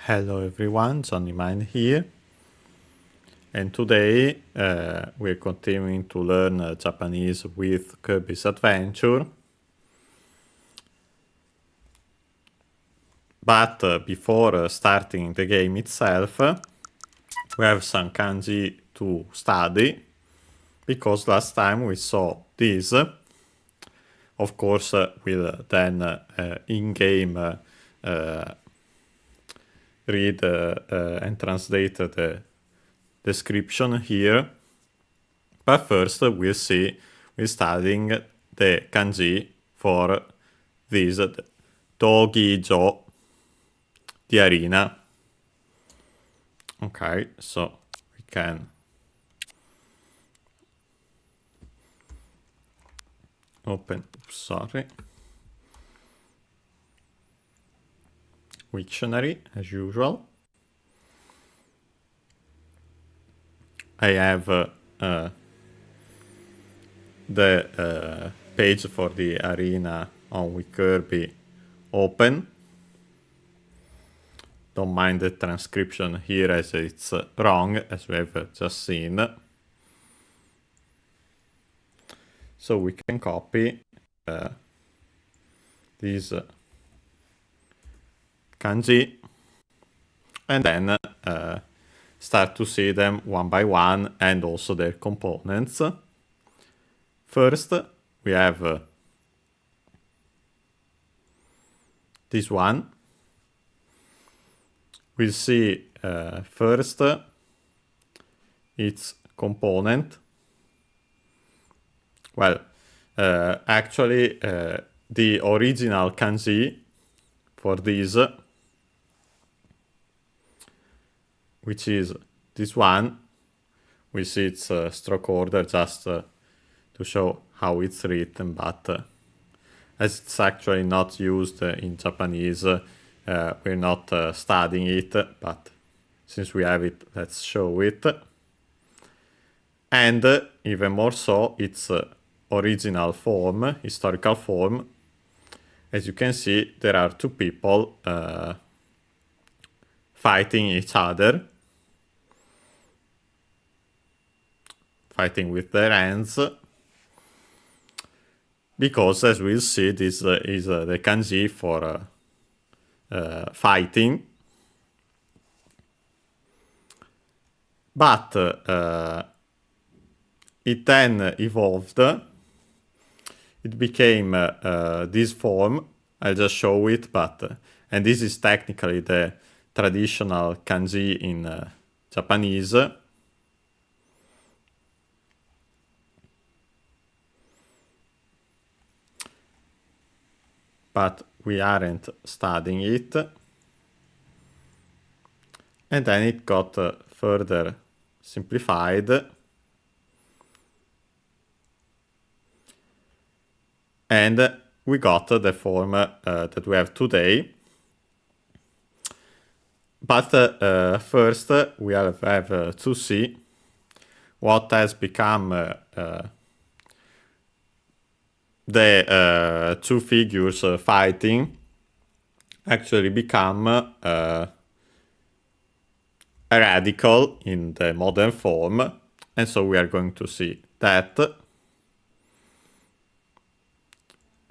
Hello everyone, Johnny Mine here, and today we're continuing to learn Japanese with Kirby's Adventure. But before starting the game itself, we have some kanji to study, because last time we saw this. Of course, we'll then in-game read and translate the description here. But first we're studying the kanji for this Dogijo, the arena. Okay, so we can open, Wiktionary, as usual. I have the page for the arena on Kirby open. Don't mind the transcription here as it's wrong, as we have just seen. So we can copy these kanji and then start to see them one by one and also their components. First, we have this one. We'll see first its component. Well, actually, the original kanji for this, which is this one, we see its stroke order just to show how it's written, but as it's actually not used in Japanese, we're not studying it, but since we have it, let's show it. And even more so, its original form, historical form. As you can see, there are two people fighting each other, fighting with their hands, because as we'll see, this is the kanji for fighting. But it then evolved. It became this form. I'll just show it, and this is technically the traditional kanji in Japanese. But we aren't studying it. And then it got further simplified. And we got the form that we have today. But first we have to see what has become the two figures fighting actually become a radical in the modern form. And so we are going to see that.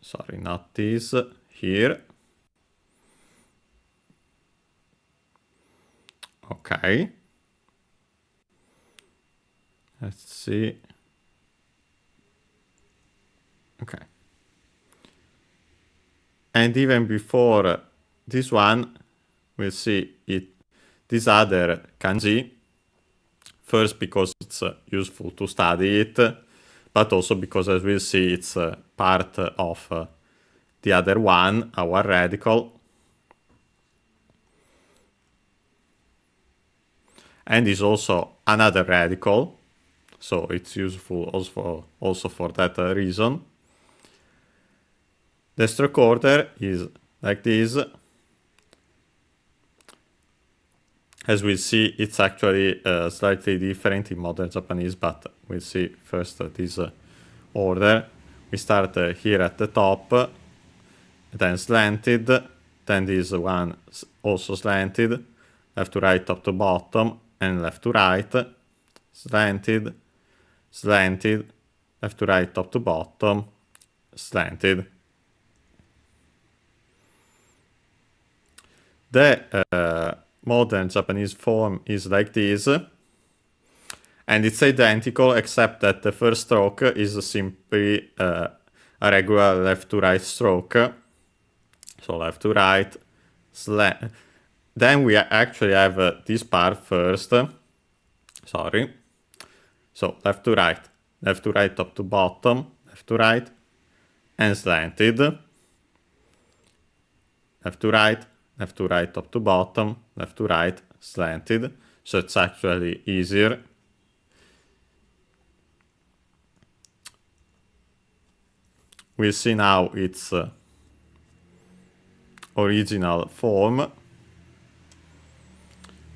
Sorry, not this, here. Okay. Let's see. Okay. And even before this one, we'll see it, this other kanji. First, because it's useful to study it, but also because, as we'll see, it's part of the other one, our radical. And is also another radical, so it's useful also for that reason. The stroke order is like this. As we see, it's actually slightly different in modern Japanese, but we'll see first this order. We start here at the top, then slanted, then this one also slanted, left to right, top to bottom, and left to right, slanted, slanted, left to right, top to bottom, slanted. The modern Japanese form is like this, and it's identical except that the first stroke is simply a regular left to right stroke. So left to right, slant. Then we actually have this part first. Sorry. So left to right, top to bottom, left to right, and slanted. Left to right, top to bottom, left to right, slanted. So it's actually easier. We'll see now its original form,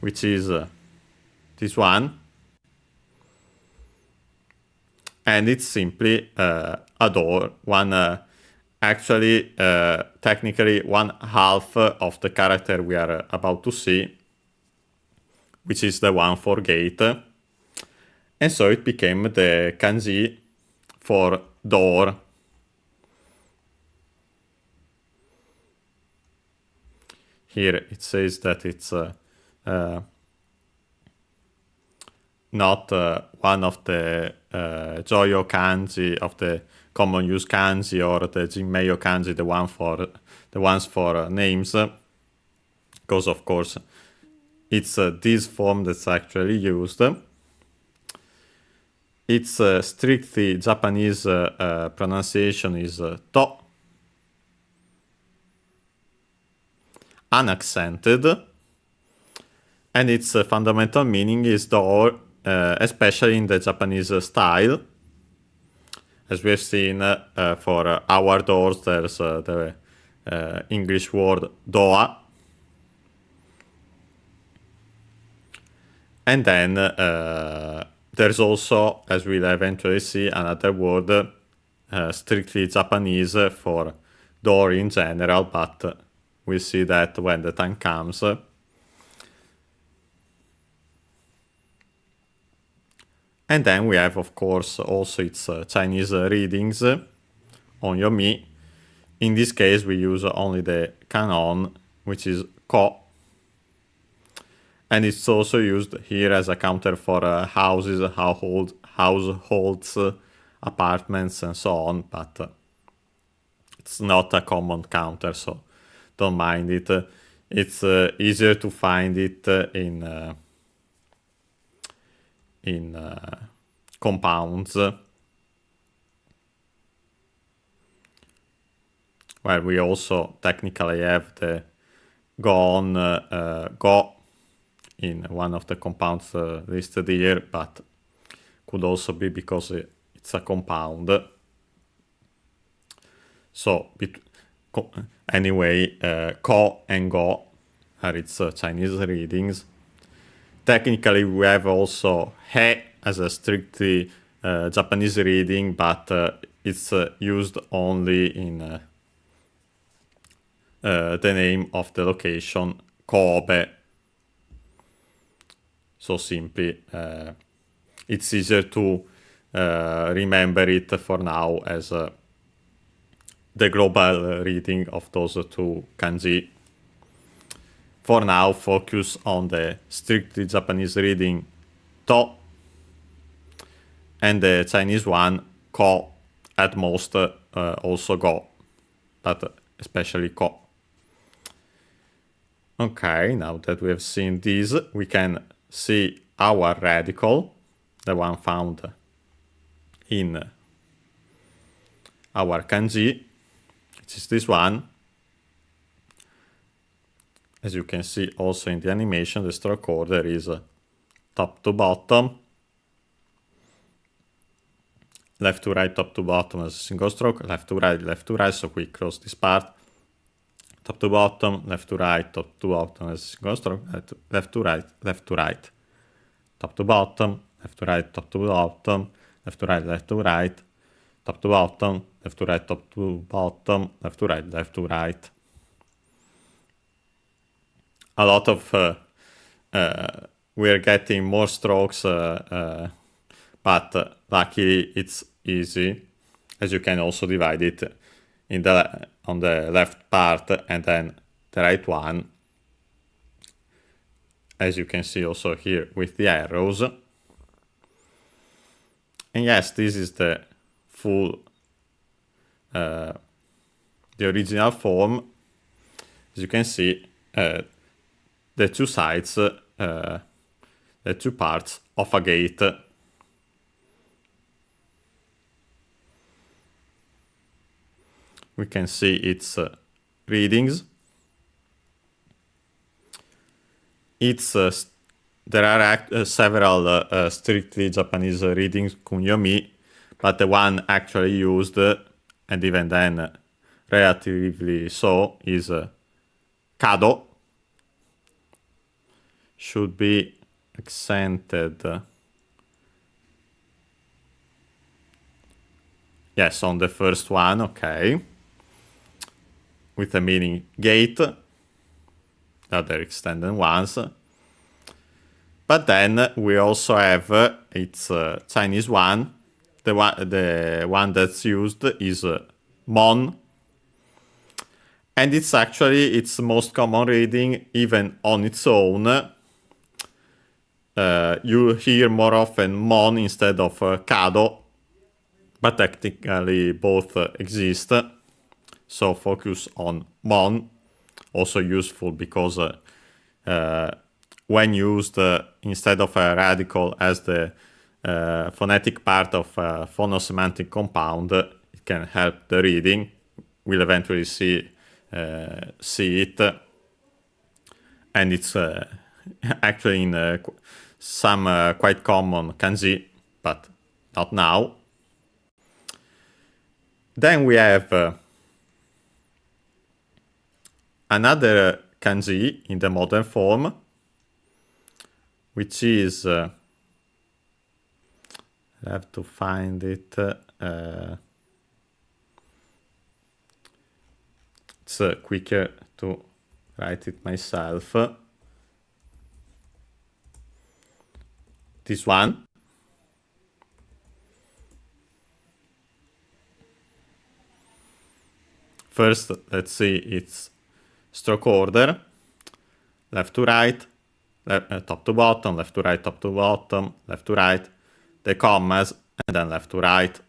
which is this one. And it's simply a door, technically one half of the character we are about to see, which is the one for gate. And so it became the kanji for door. Here it says that it's not one of the Joyo kanji of the common use kanji or the Jinmeiyo kanji, the ones for names, because of course it's this form that's actually used. Its strictly Japanese pronunciation is to, unaccented, and its fundamental meaning is door, especially in the Japanese style. As we have seen, for our doors, there's the English word doa. And then there's also, as we'll eventually see, another word strictly Japanese for door in general, but we'll see that when the time comes. And then we have, of course, also its Chinese readings on Yomi. In this case, we use only the canon, which is ko. And it's also used here as a counter for houses, households, apartments, and so on. But it's not a common counter, so don't mind it. It's easier to find it in compounds, where we also technically have the go in one of the compounds listed here, but could also be because it's a compound. So anyway, ko and go are its Chinese readings. Technically, we have also he as a strictly Japanese reading, but it's used only in the name of the location, Kobe. So simply, it's easier to remember it for now as the global reading of those two kanji. For now, focus on the strictly Japanese reading to, and the Chinese one, ko, at most also go, but especially ko. Okay, now that we have seen this, we can see our radical, the one found in our kanji, which is this one. As you can see also in the animation, the stroke order is top to bottom, left to right, top to bottom as a single stroke, left to right, so we close this part, top to bottom, left to right, top to bottom as a single stroke, left to right, top to bottom, left to right, top to bottom, left to right, top to bottom, left to right, top to bottom, left to right. A lot of we're getting more strokes, but luckily it's easy, as you can also divide it on the left part and then the right one, as you can see also here with the arrows. And yes, this is the full, the original form. As you can see, the two sides, the two parts of a gate. We can see its readings. There are several strictly Japanese readings, kunyomi, but the one actually used, and even then relatively so, is kado. Should be accented. Yes, on the first one, okay. With the meaning gate. The other extended ones. But then we also have its Chinese one. The one that's used is mon. And it's actually its most common reading, even on its own. You hear more often mon instead of kado, but technically both exist. So focus on mon, also useful because when used instead of a radical as the phonetic part of a phonosemantic compound, it can help the reading. We'll eventually see it, and it's actually in some quite common kanji, but not now. Then we have another kanji in the modern form, which is I have to find it. It's quicker to write it myself. This one. First, let's see its stroke order. Left to right, top to bottom, left to right, top to bottom, left to right, the commas, and then left to right,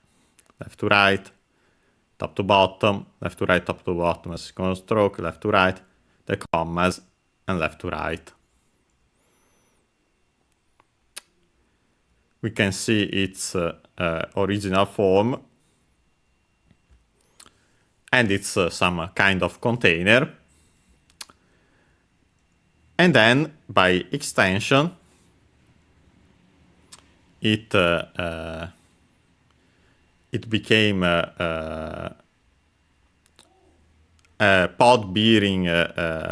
top to bottom, left to right, top to bottom, a second stroke, left to right, the commas, and left to right. We can see its original form, and it's some kind of container. And then, by extension, it became a pod-bearing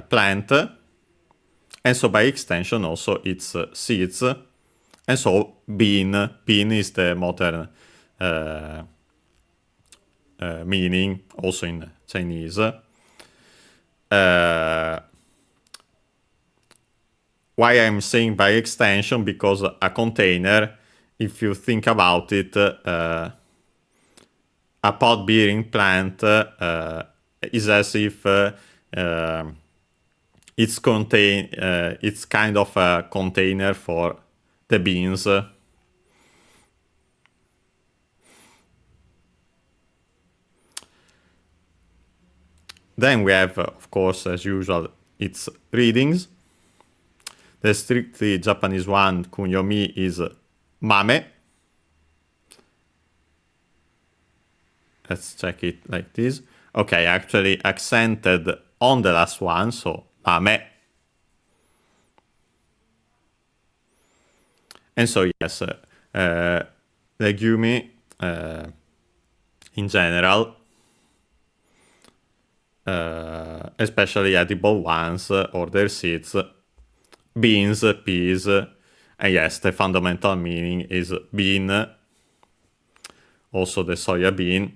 plant, and so by extension also its seeds, and so bean. Bean is the modern meaning, also in Chinese. Why I'm saying by extension? Because a container, if you think about it, a pod-bearing plant is as if it's kind of a container for the beans. Then we have, of course, as usual, its readings. The strictly Japanese one, kunyomi, is mame. Let's check it like this. Okay, actually accented on the last one, so mame. And so yes, legume in general, especially edible ones or their seeds, beans, peas, and yes, the fundamental meaning is bean, also the soya bean.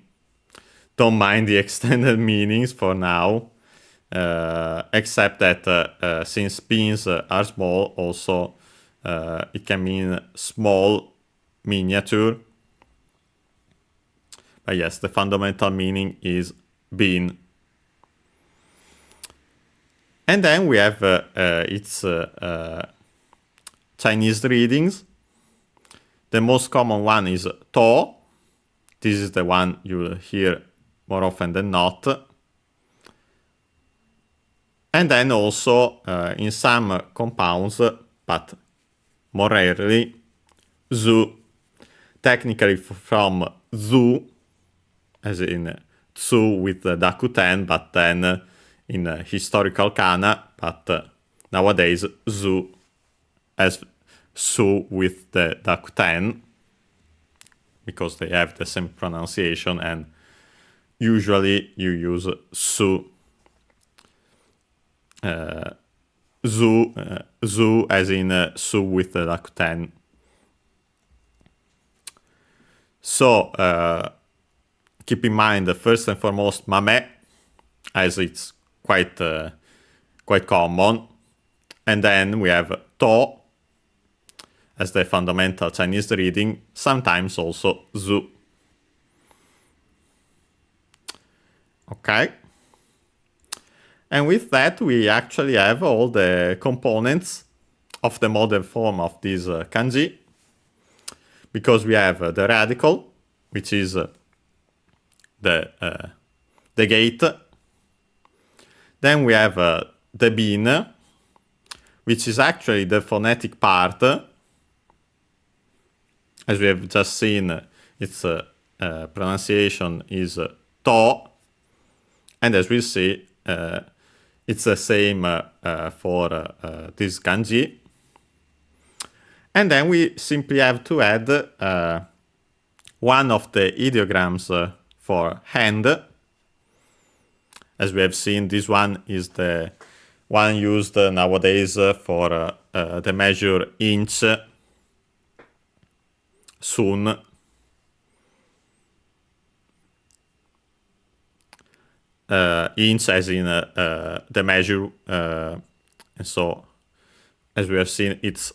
Don't mind the extended meanings for now. except that since beans are small, also it can mean small, miniature. But yes, the fundamental meaning is bean. And then we have its Chinese readings. The most common one is to. This is the one you hear more often than not. And then also in some compounds, but more rarely, zu. Technically from zu, as in zu with the dakuten, but then in historical kana, but nowadays zu as su with the dakuten, because they have the same pronunciation, and usually you use su. Zu as in su with the dakuten. So keep in mind, first and foremost, mame, as it's quite common. And then we have to as the fundamental Chinese reading, sometimes also zu. Okay. And with that, we actually have all the components of the modern form of this kanji. Because we have the radical, which is the gate. Then we have the bean, which is actually the phonetic part. As we have just seen, its pronunciation is to. And as we see, it's the same for this kanji. And then we simply have to add one of the ideograms for hand. As we have seen, this one is the one used nowadays for the measure inch, sun. Inch as in the measure. And so, as we have seen, it's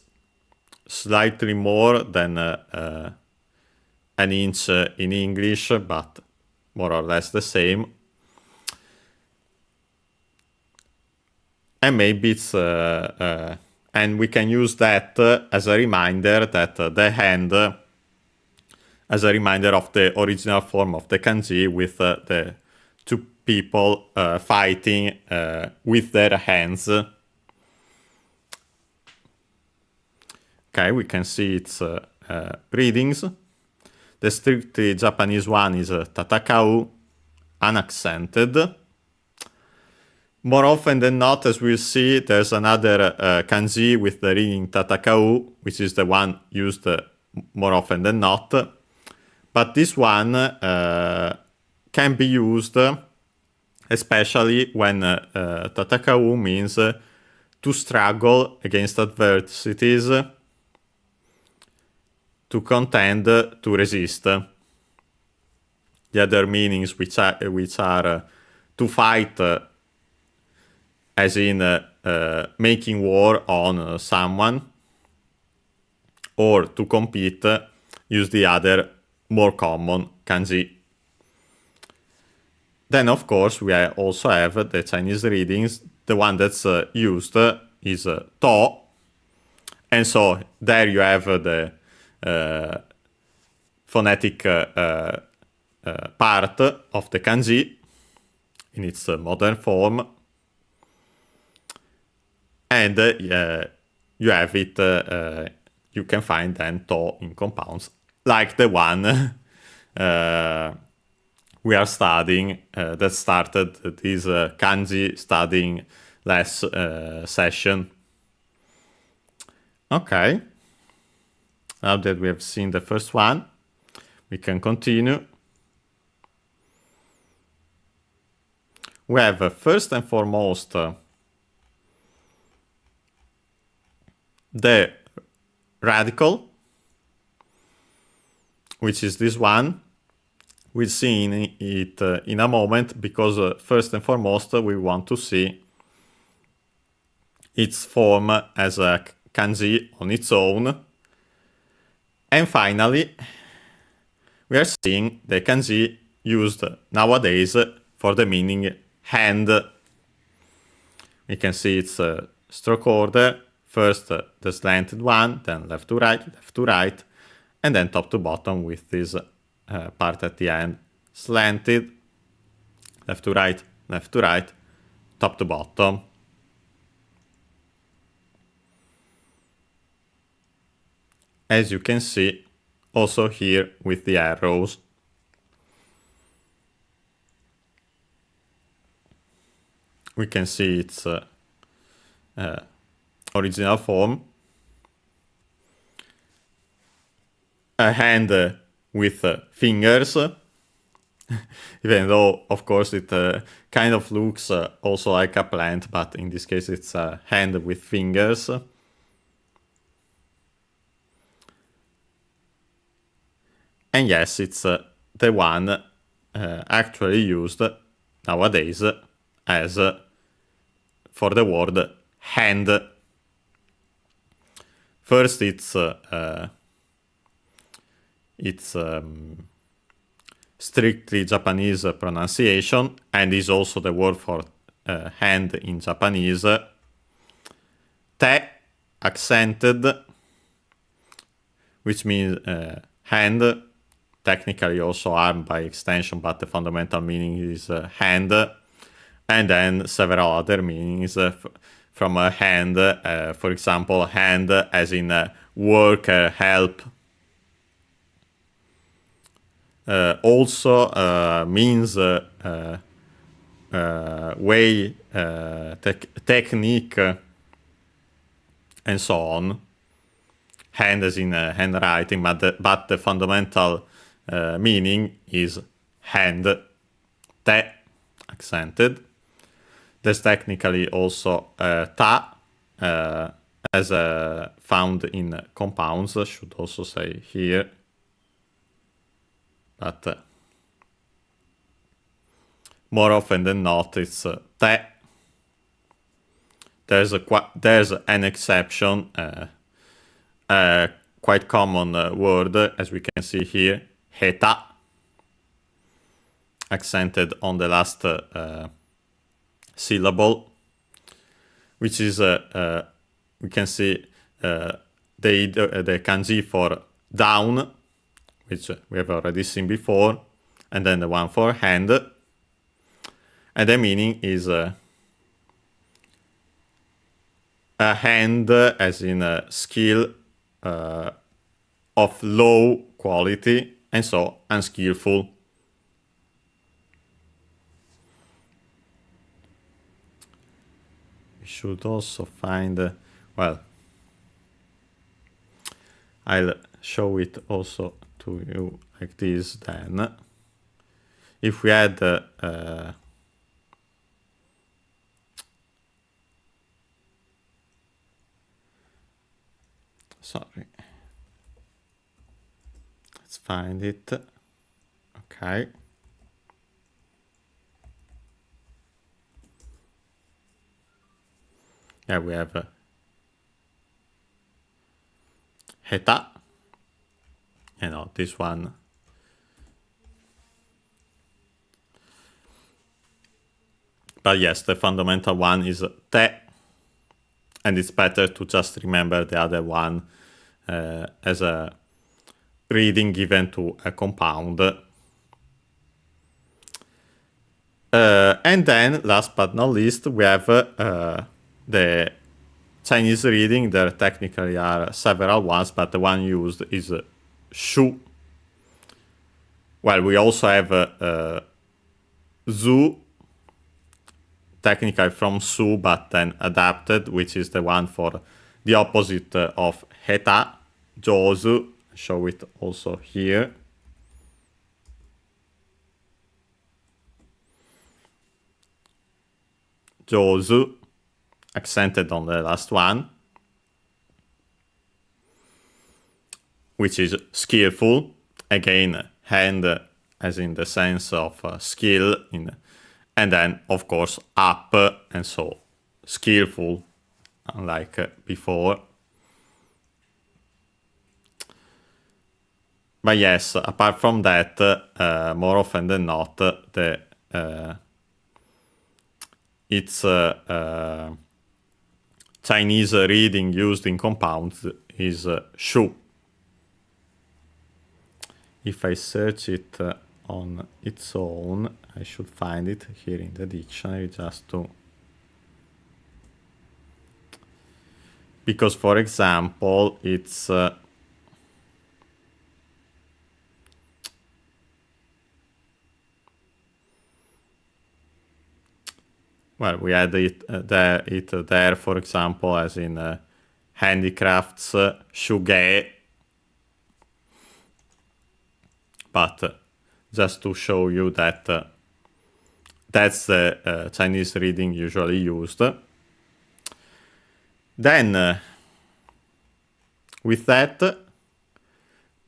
slightly more than an inch in English, but more or less the same. And maybe it's and we can use that as a reminder that the hand, as a reminder of the original form of the kanji, with the two people fighting with their hands. Okay, we can see its readings. The strictly Japanese one is tatakau, unaccented. More often than not, as we'll see, there's another kanji with the reading tatakau, which is the one used more often than not. But this one can be used, especially when tatakau means to struggle against adversities, to contend, to resist. The other meanings, which are to fight, as in making war on someone, or to compete, use the other more common kanji. Then, of course, we also have the Chinese readings. The one that's used is to, and so there you have the phonetic part of the kanji in its modern form, and you have it, you can find then to in compounds, like the one we are studying, that started this kanji studying last session. Okay. Now that we have seen the first one, we can continue. We have first and foremost the radical, which is this one. We'll see it in a moment, because first and foremost we want to see its form as a kanji on its own. And finally, we are seeing the kanji used nowadays for the meaning hand. We can see its stroke order. First the slanted one, then left to right, and then top to bottom with this part at the end. Slanted, left to right, top to bottom. As you can see, also here with the arrows. We can see its original form. A hand with fingers, even though, of course, it kind of looks also like a plant, but in this case it's a hand with fingers. And yes, it's the one actually used nowadays as for the word hand. First, it's strictly Japanese pronunciation, and is also the word for hand in Japanese. Te, accented, which means hand. Technically also arm by extension, but the fundamental meaning is hand. And then several other meanings from a hand. For example, hand as in work, help. Also means way, technique, and so on. Hand as in handwriting, but the fundamental meaning is hand. Te, accented. There's technically also ta, as found in compounds, should also say here. But more often than not, it's te. There's an exception, quite common word, as we can see here, heta, accented on the last syllable, which is we can see the kanji for down, which we have already seen before, and then the one for hand, and the meaning is a hand as in a skill of low quality, and so unskillful. We should also find, well, I'll show it also to you like this then. If we had sorry, let's find it. Okay. Yeah, we have heta. You know, this one. But yes, the fundamental one is te, and it's better to just remember the other one as a reading given to a compound. And then, last but not least, we have the Chinese reading. There technically are several ones, but the one used is shu. Well, we also have zu, technically from su, but then adapted, which is the one for the opposite of heta, jozu. Show it also here. Jozu, accented on the last one, which is skillful. Again, hand as in the sense of skill, and then of course up, and so skillful, unlike before. But yes, apart from that, more often than not, it's Chinese reading used in compounds is shu. If I search it on its own, I should find it here in the dictionary just to... Because, for example, it's... well, we had it there, for example, as in handicrafts, shuge. But just to show you that that's the Chinese reading usually used. Then, with that,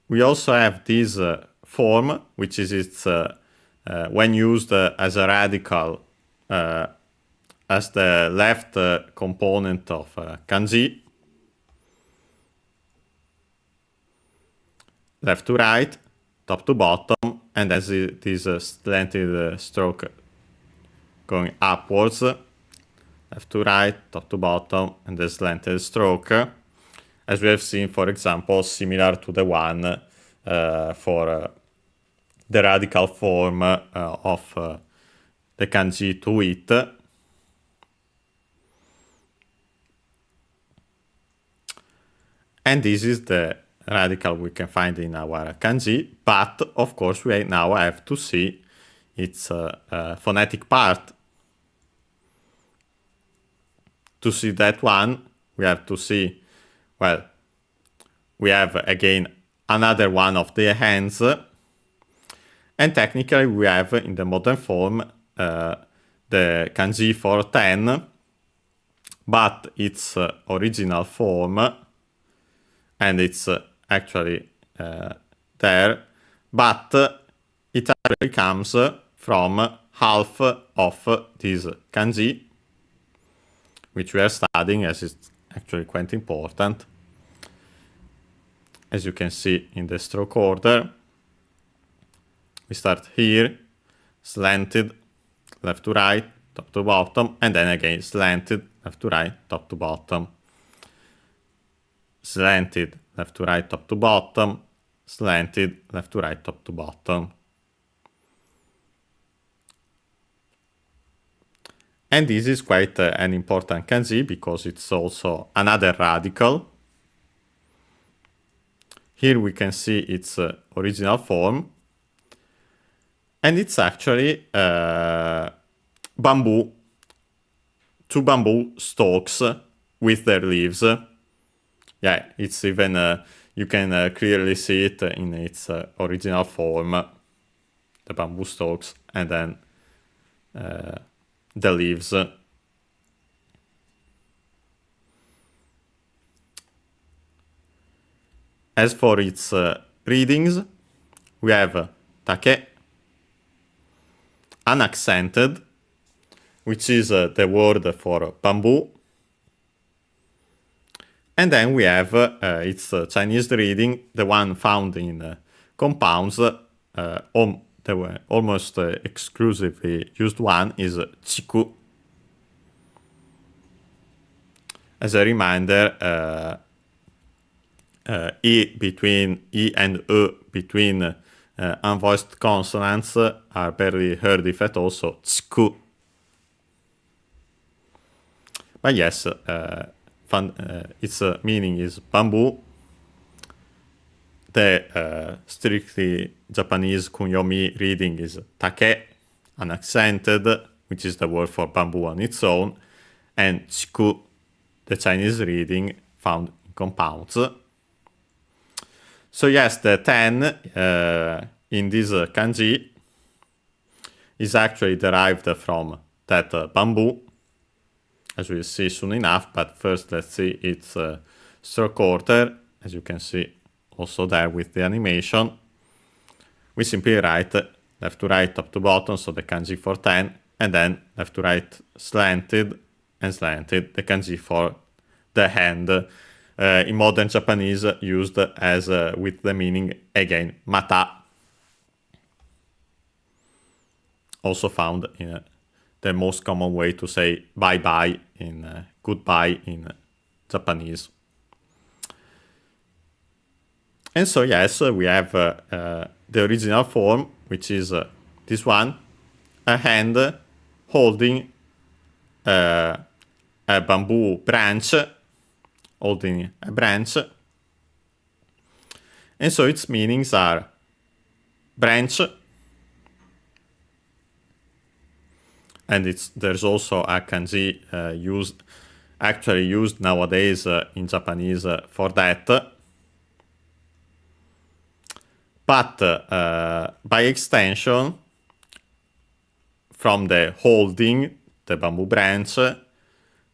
we also have this form, which is its when used as a radical, as the left component of kanji, left to right, top to bottom, and as it is a slanted stroke going upwards, left to right, top to bottom, and the slanted stroke, as we have seen, for example, similar to the one for the radical form of the kanji to eat. And this is the radical we can find in our kanji, but of course we now have to see its phonetic part. To see that one, we have to see, well, we have again another one of the hands, and technically we have in the modern form the kanji for 10, but its original form, and it's actually there, but it actually comes from half of this kanji, which we are studying, as it's actually quite important. As you can see in the stroke order, we start here, slanted, left to right, top to bottom, and then again slanted, left to right, top to bottom. Slanted, left to right, top to bottom, slanted, left to right, top to bottom. And this is quite an important kanji because it's also another radical. Here we can see its original form, and it's actually bamboo, two bamboo stalks with their leaves. Yeah, it's even, you can clearly see it in its original form, the bamboo stalks, and then the leaves. As for its readings, we have take, unaccented, which is the word for bamboo. And then we have its Chinese reading, the one found in compounds, the almost exclusively used one is chiku. As a reminder, between E and E between unvoiced consonants are barely heard, if at all, so chiku. But yes, its meaning is bamboo. The strictly Japanese kunyomi reading is take, unaccented, which is the word for bamboo on its own, and chiku, the Chinese reading found in compounds. So yes, the 10 in this kanji is actually derived from that bamboo, as we'll see soon enough, but first let's see its stroke order, as you can see also there with the animation. We simply write left to right, top to bottom, so the kanji for 10, and then left to right, slanted, and slanted, the kanji for the hand. In modern Japanese, used as with the meaning, again, mata. Also found in the most common way to say bye-bye in goodbye in Japanese. And so, yes, we have the original form, which is this one, a hand holding a bamboo branch, holding a branch. And so its meanings are branch, and there's also a kanji actually used nowadays in Japanese for that. But by extension, from the holding, the bamboo branch,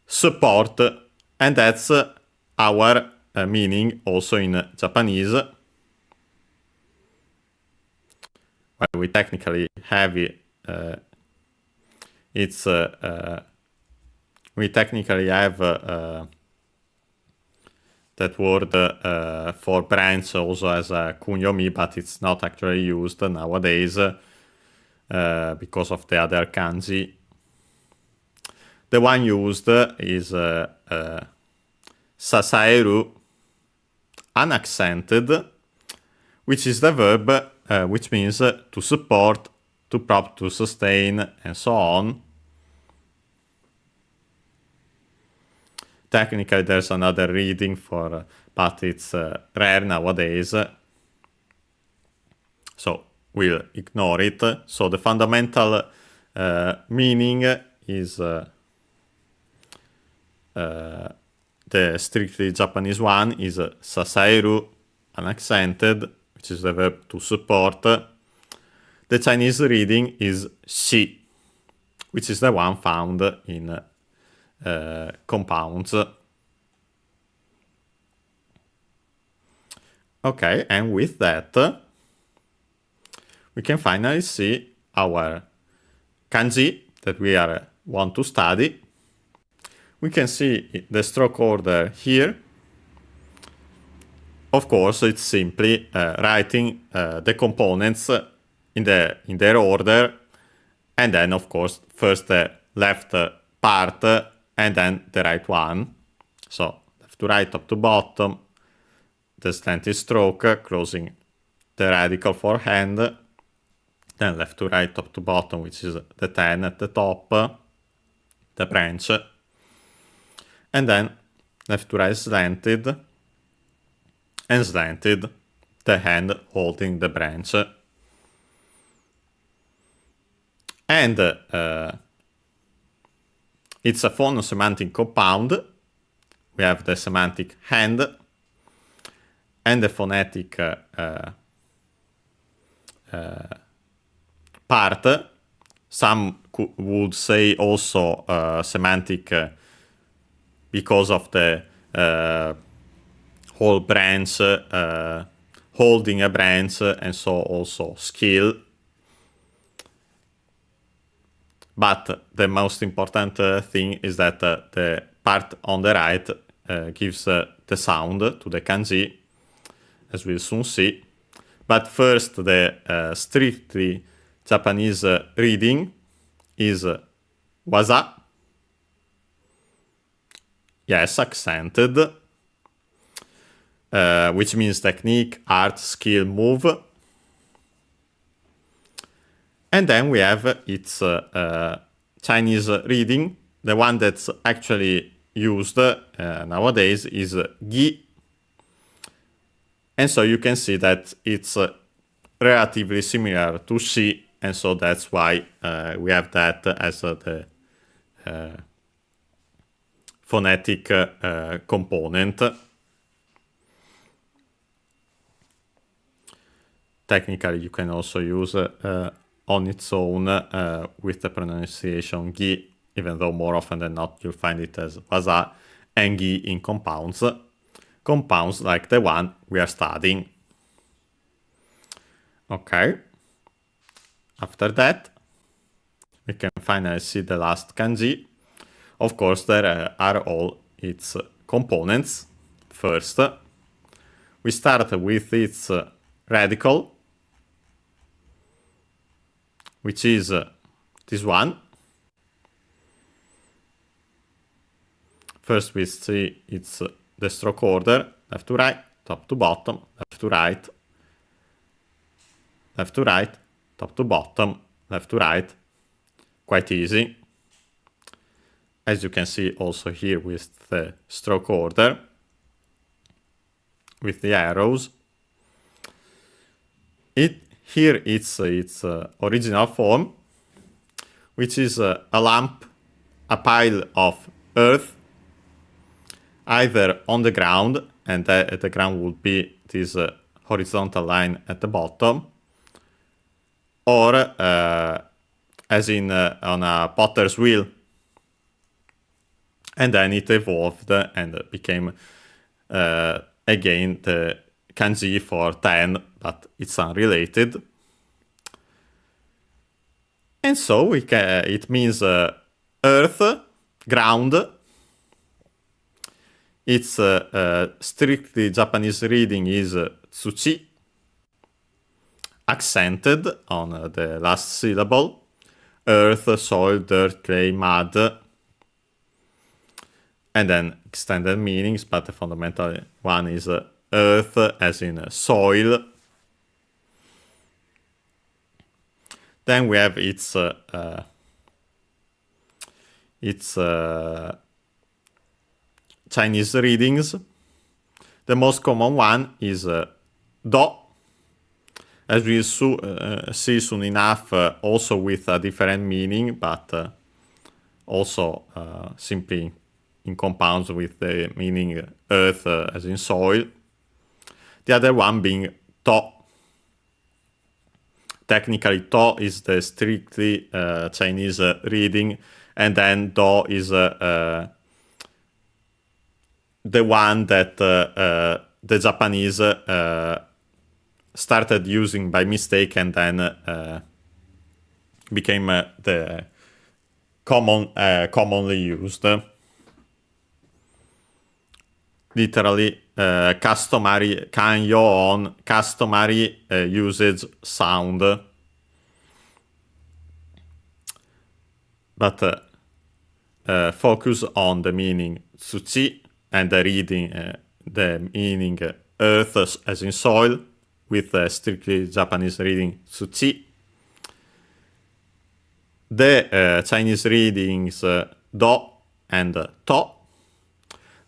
support, and that's our meaning also in Japanese. Well, we technically have it. We technically have that word for branch also as a kunyomi, but it's not actually used nowadays because of the other kanji. The one used is sasaeru, unaccented, which is the verb which means to support, to prop, to sustain, and so on. Technically, there's another reading for, but it's rare nowadays. So we'll ignore it. So the fundamental meaning is the strictly Japanese one is sasaeru, unaccented, which is the verb to support. The Chinese reading is shi, which is the one found in compounds. Okay, and with that, we can finally see our kanji that we want to study. We can see the stroke order here. Of course, it's simply writing the components in their order, and then, of course, first the left part, and then the right one. So left to right, top to bottom, the slanted stroke, closing the radical for hand, then left to right, top to bottom, which is the 10 at the top, the branch, and then left to right slanted, and slanted, the hand holding the branch. And it's a phono-semantic compound. We have the semantic hand and the phonetic part. Some would say also semantic because of the whole branch, holding a branch, and so also skill. But the most important thing is that the part on the right gives the sound to the kanji, as we'll soon see. But first, the strictly Japanese reading is waza. Yes, accented, which means technique, art, skill, move. And then we have its Chinese reading. The one that's actually used nowadays is gi. And so you can see that it's relatively similar to shi, and so that's why we have that as the phonetic component. Technically, you can also use on its own with the pronunciation gi, even though more often than not you'll find it as waza, and gi in compounds. Compounds like the one we are studying. Okay. After that, we can finally see the last kanji. Of course, there are all its components. First, we start with its radical, which is this one. First, we see it's the stroke order, left to right, top to bottom, left to right, left to right, top to bottom, left to right. Quite easy. As you can see also here with the stroke order, with the arrows. Here it's its original form, which is a lamp, a pile of earth, either on the ground, and the ground would be this horizontal line at the bottom, or as in on a potter's wheel. And then it evolved and became again the kanji for 10, but it's unrelated. And so it means earth, ground. Its strictly Japanese reading is tsuchi, accented on the last syllable. Earth, soil, dirt, clay, mud. And then extended meanings, but the fundamental one is earth, as in soil. Then we have its Chinese readings. The most common one is do, as we see soon enough, also with a different meaning, but also simply in compounds with the meaning earth, as in soil. The other one being to. Technically, to is the strictly Chinese reading, and then do is the one that the Japanese started using by mistake, and then became the commonly used. Literally, customary kanyo on customary usage sound. But focus on the meaning tsuchi and the reading, the meaning earth, as in soil, with strictly Japanese reading tsuchi. The Chinese readings do and to.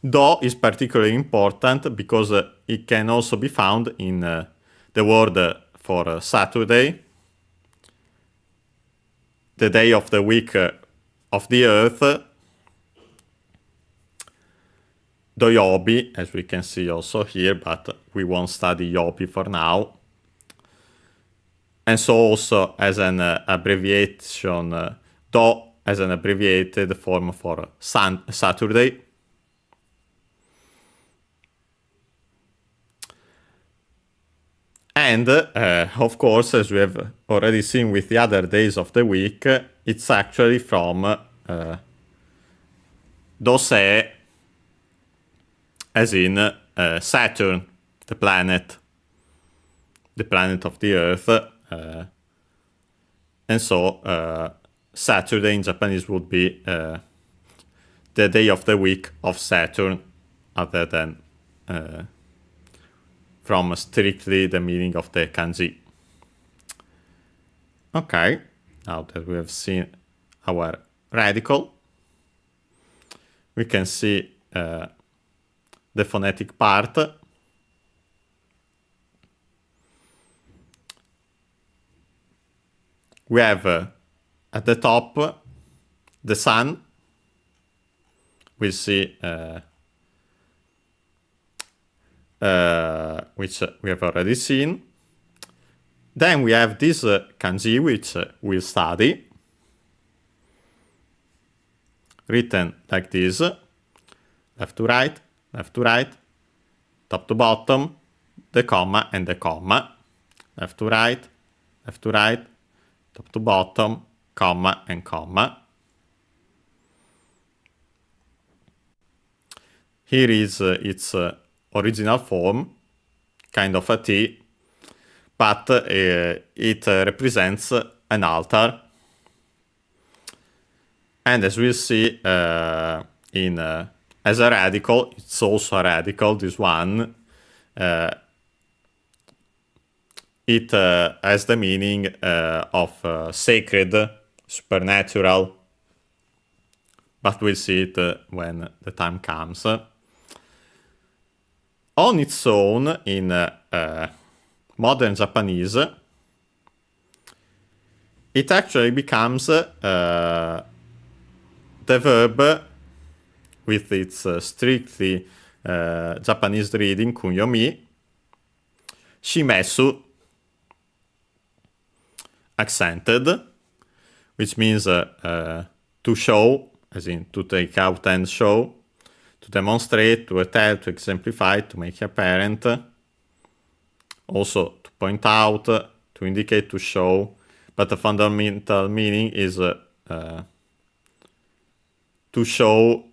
Do is particularly important because it can also be found in the word for Saturday, the day of the week of the earth, doyobi, as we can see also here, but we won't study yobi for now. And so also as an abbreviation, do as an abbreviated form for Saturday. And, of course, as we have already seen with the other days of the week, it's actually from Dosei, as in Saturn, the planet of the Earth. And so Saturday in Japanese would be the day of the week of Saturn, other than from strictly the meaning of the kanji. Okay, now that we have seen our radical, we can see the phonetic part. We have at the top the sun. We see which we have already seen. Then we have this kanji, which we'll study, written like this: left to right, top to bottom, the comma and the comma, left to right, top to bottom, comma, and comma. Here is its original form, kind of a T, but it represents an altar. And as we'll see as a radical, it's also a radical, this one. It has the meaning of sacred, supernatural, but we'll see it when the time comes. On its own, in modern Japanese, it actually becomes the verb with its strictly Japanese reading, kunyomi, shimesu, accented, which means to show, as in to take out and show, to demonstrate, to tell, to exemplify, to make apparent, also to point out, to indicate, to show, but the fundamental meaning is to show,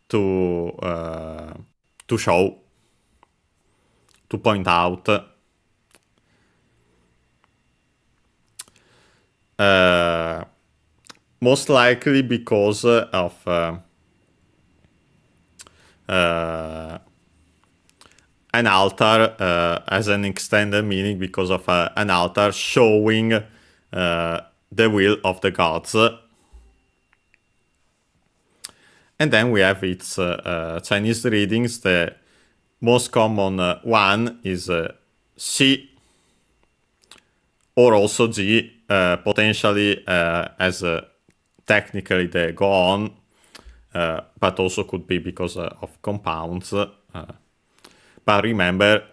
to show, to point out. Most likely because of an altar as an extended meaning, because of an altar showing the will of the gods. And then we have its Chinese readings. The most common one is Xi, or also Ji, potentially as technically the go on, but also could be because of compounds. But remember,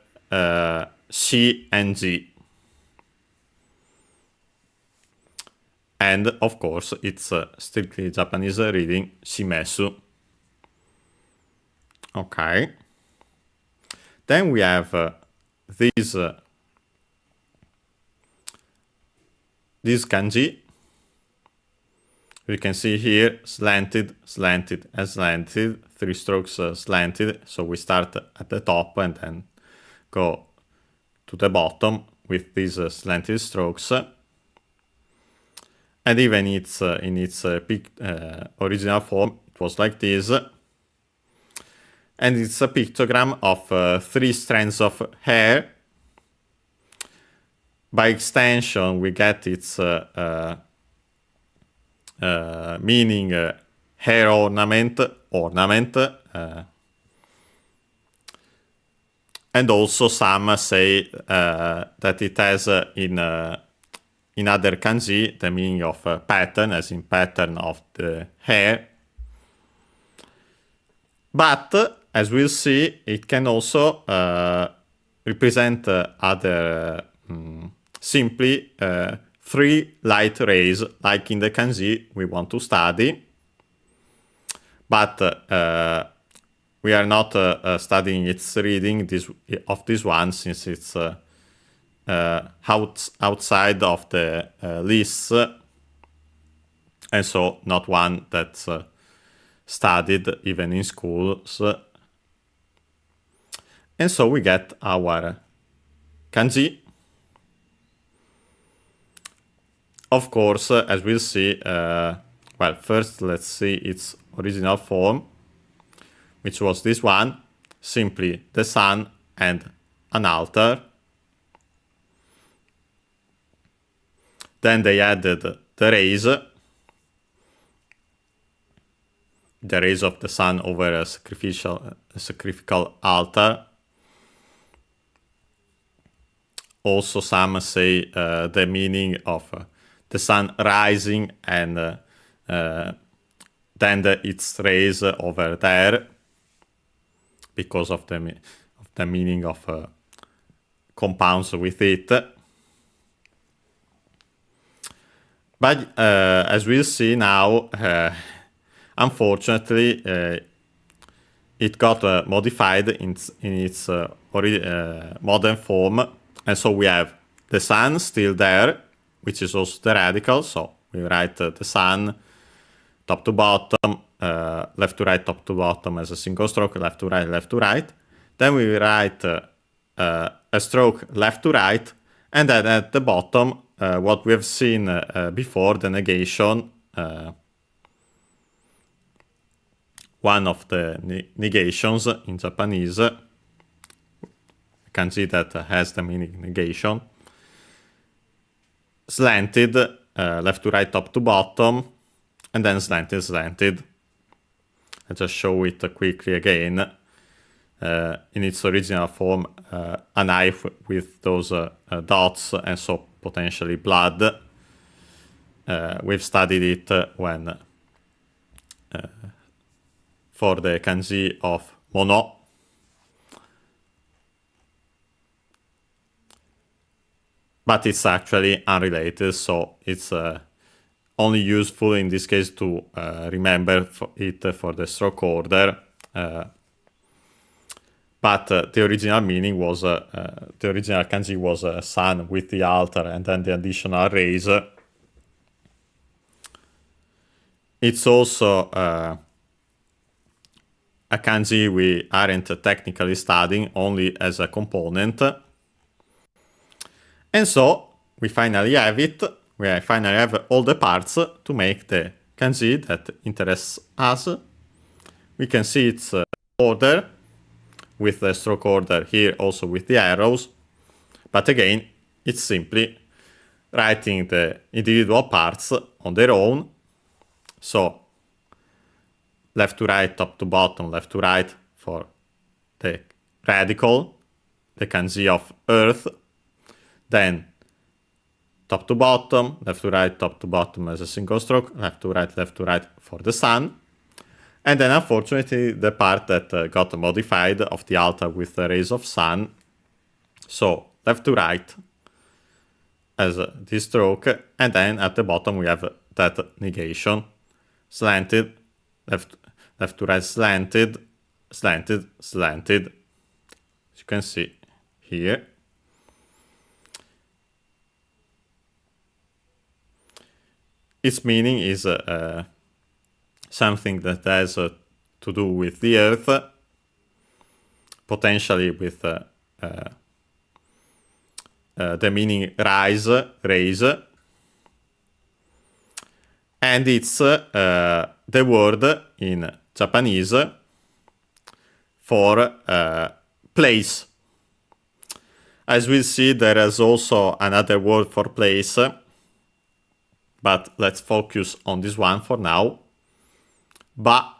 Shi and Ji. And of course, it's strictly Japanese reading, Shimesu. Okay. Then we have this kanji. You can see here, slanted, slanted, and slanted, 3 strokes slanted. So we start at the top and then go to the bottom with these slanted strokes. And even it's in its original form, it was like this. And it's a pictogram of 3 strands of hair. By extension, we get its meaning hair ornament, and also some say that it has in other kanji the meaning of pattern, as in pattern of the hair. But as we'll see, it can also represent other simply 3 light rays, like in the kanji we want to study. But we are not studying its reading of this one, since it's outside of the lists, and so not one that's studied even in schools. And so we get our kanji. Of course, as we'll see, well, first let's see its original form, which was this one, simply the sun and an altar. Then they added the rays of the sun over a sacrificial altar. Also, some say the meaning of the sun rising and then its rays over there, because of the meaning of compounds with it. But as we'll see now, unfortunately, it got modified in its modern form, and so we have the sun still there, which is also the radical. So we write the sun top to bottom, left to right, top to bottom as a single stroke, left to right, left to right. Then we write a stroke left to right, and then at the bottom, what we have seen before, the negation, one of the negations in Japanese, kanji that has the meaning negation, slanted, left to right, top to bottom, and then slanted, slanted. I just show it quickly again. In its original form, a knife with those dots and so potentially blood. We've studied it when for the kanji of mono. But it's actually unrelated, so it's only useful in this case to remember it for the stroke order. But the original meaning was, the original kanji was sun with the altar and then the additional rays. It's also a kanji we aren't technically studying, only as a component. And so we finally have it. We finally have all the parts to make the kanji that interests us. We can see its order, with the stroke order here, also with the arrows. But again, it's simply writing the individual parts on their own. So left to right, top to bottom, left to right for the radical, the kanji of earth. Then top to bottom, left to right, top to bottom as a single stroke, left to right for the sun. And then unfortunately the part that got modified of the altar with the rays of sun. So left to right as this stroke, and then at the bottom we have that negation. Slanted, left to right, slanted, slanted, slanted. As you can see here. Its meaning is something that has to do with the earth, potentially with the meaning rise, raise, and it's the word in Japanese for place. As we'll see, there is also another word for place, but let's focus on this one for now. Ba,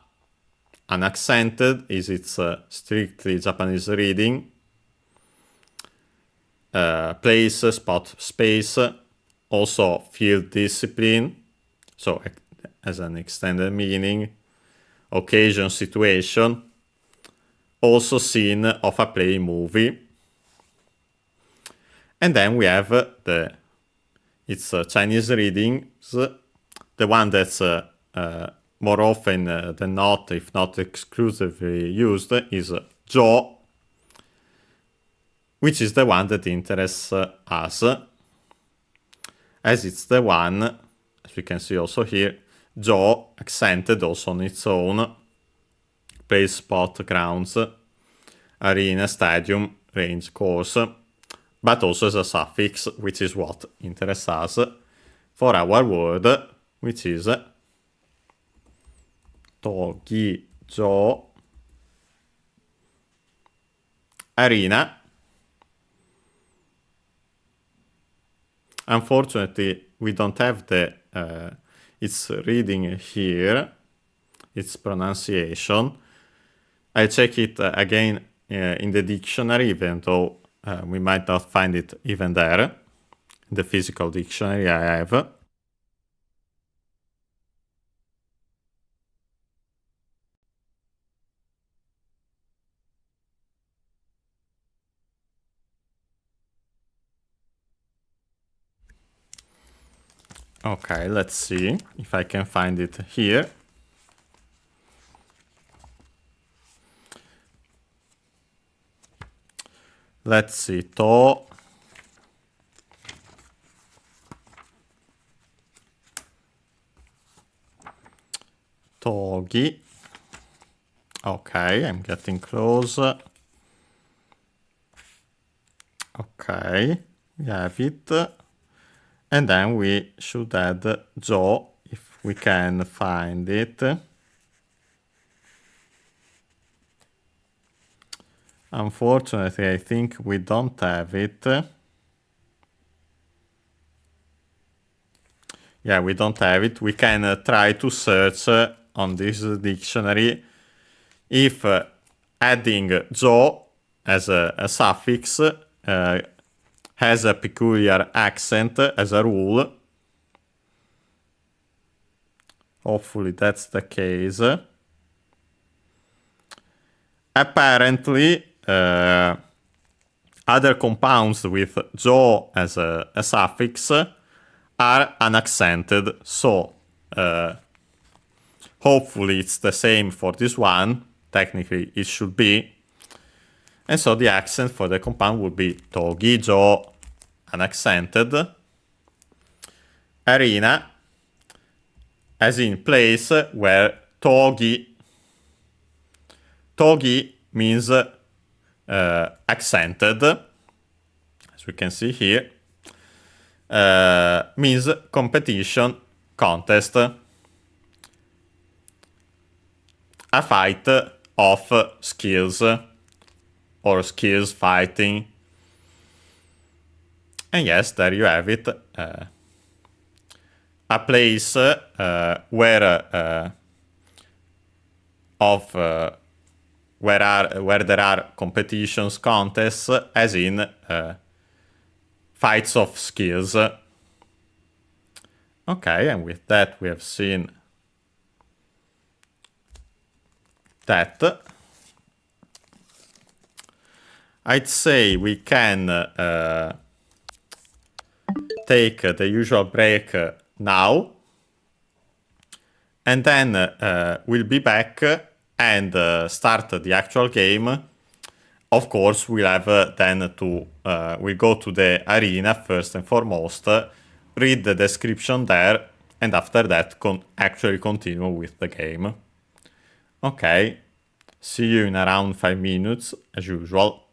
unaccented, is its strictly Japanese reading. Place, spot, space, also field discipline, so as an extended meaning. Occasion, situation, also scene of a play, movie. And then we have its Chinese readings. The one that's more often than not, if not exclusively used, is zhou, which is the one that interests us, as it's the one, as we can see also here, zhou accented also on its own, place, spot, grounds, arena, stadium, range, course, but also as a suffix, which is what interests us for our word, which is Togi-jo, arena. Unfortunately, we don't have its reading here, its pronunciation. I check it again in the dictionary, even though we might not find it even there, the physical dictionary I have. Okay, let's see if I can find it here. Let's see, to Togi. Okay, I'm getting close. Okay, we have it. And then we should add Jo, if we can find it. Unfortunately, I think we don't have it. Yeah, we don't have it. We can try to search on this dictionary if adding Jo as a suffix has a peculiar accent as a rule. Hopefully that's the case. Apparently, other compounds with Jo as a suffix are unaccented, so hopefully it's the same for this one. Technically it should be. And so the accent for the compound would be Togi, Jo, unaccented. Arena, as in place where Togi means accented, as we can see here, means competition, contest, a fight of skills, or skills fighting. And yes, there you have it. A place where there are competitions, contests, as in fights of skills. Okay, and with that we have seen that. I'd say we can take the usual break now, and then we'll be back and start the actual game. Of course, we'll have then to we'll go to the arena first and foremost, read the description there, and after that actually continue with the game. Okay, see you in around 5 minutes as usual.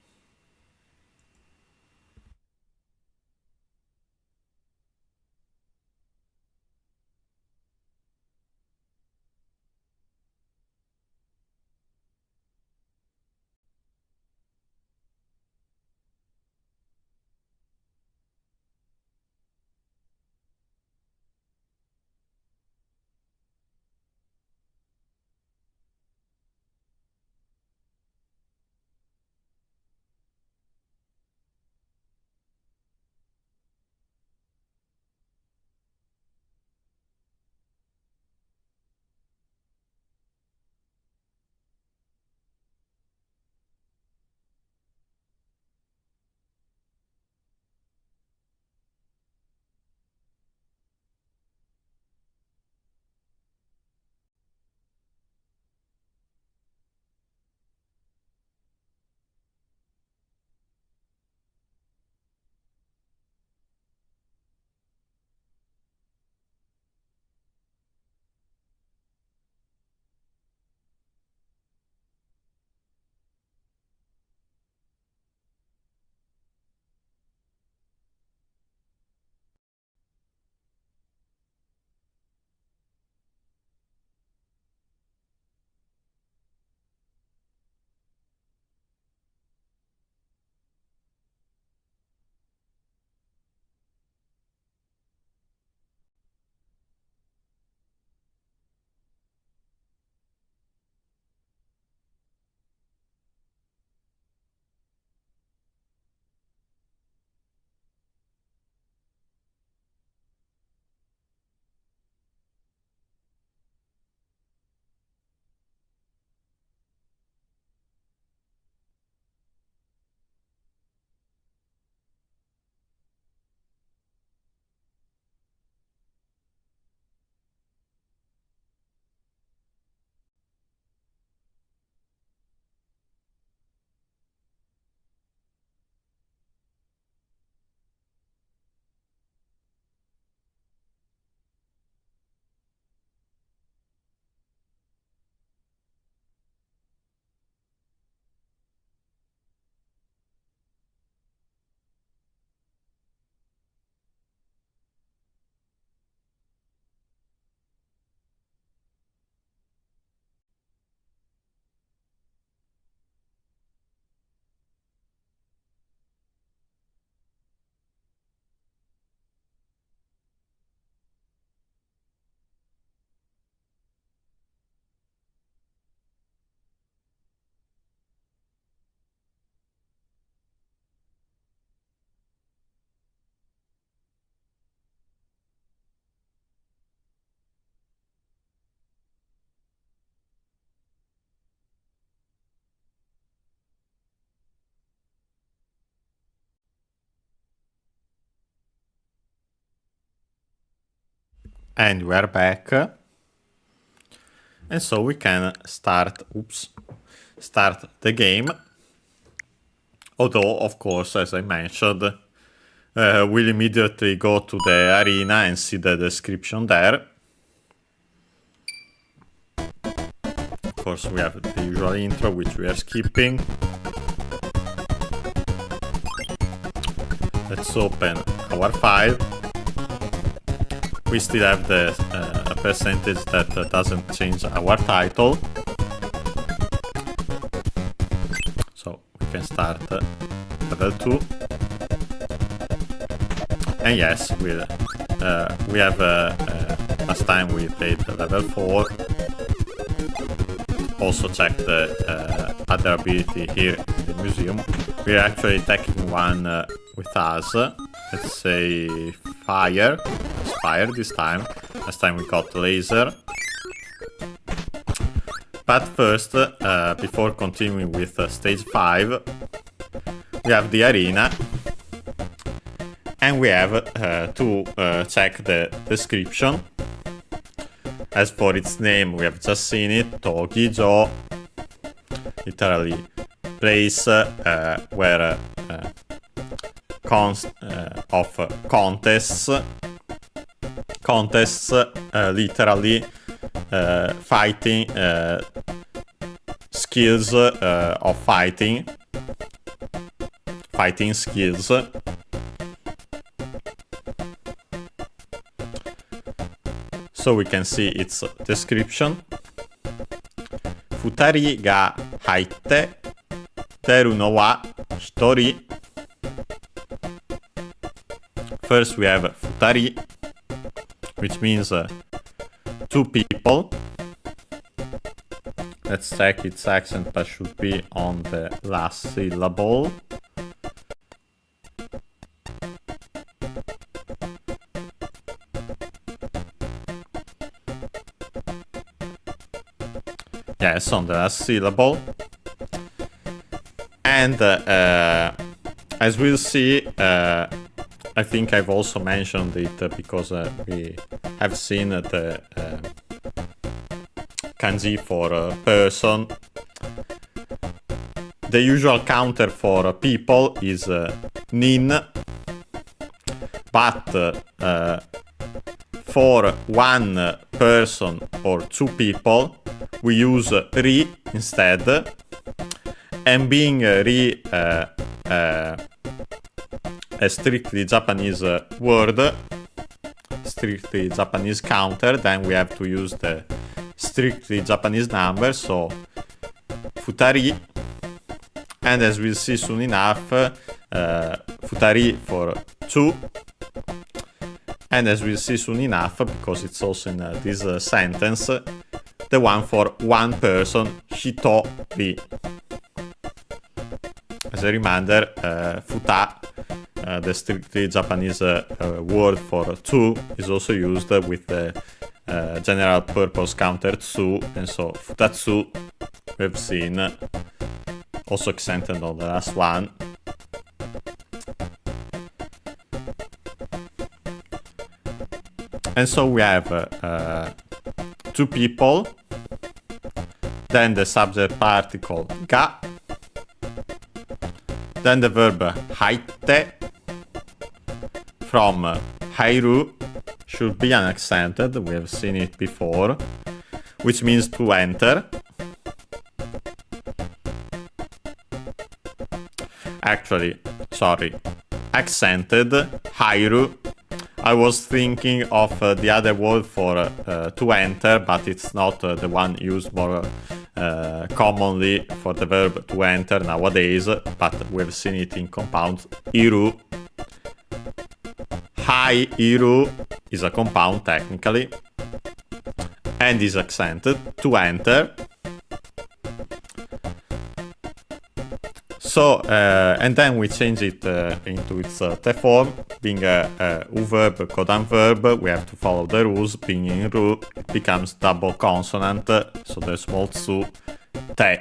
And we are back. And so we can start the game. Although, of course, as I mentioned, we'll immediately go to the arena and see the description there. Of course, we have the usual intro, which we are skipping. Let's open our file. We still have the a percentage that doesn't change our title. So we can start level 2. And yes, we have last time we played level 4. Also check the other ability here in the museum. We're actually taking one with us. Let's say fire. It's fire this time. Last time we got laser. But first, before continuing with stage 5, we have the arena. And we have to check the description. As for its name, we have just seen it, Togijo, literally place where contests, literally fighting, skills of fighting skills. So we can see its description. Futari ga haitte teru no wa hitori. First we have futari, which means 2 people. Let's check its accent, but should be on the last syllable. Yes, on the last syllable. And as we'll see, I think I've also mentioned it because we have seen the kanji for person. The usual counter for people is nin, but for 1 person or 2 people, we use ri instead, and being ri a strictly Japanese word, strictly Japanese counter, then we have to use the strictly Japanese number, so futari, and as we'll see soon enough, futari for 2, and as we'll see soon enough, because it's also in this sentence, the one for 1 person, hitori. As a reminder, futa, the strictly Japanese word for 2, is also used with the general purpose counter tsu, and so futatsu we've seen, also accented on the last one. And so we have 2 people, then the subject particle ga, then the verb haitte from hairu, should be unaccented, we have seen it before, which means to enter. Actually, sorry, accented, hairu. I was thinking of the other word for to enter, but it's not the one used more commonly for the verb to enter nowadays, but we've seen it in compounds. Iru. Hai iru is a compound technically, and is accented, to enter. So, and then we change it into its te form, being a u verb, codan verb, we have to follow the rules, being in ru, it becomes double consonant, so the small tsu, te,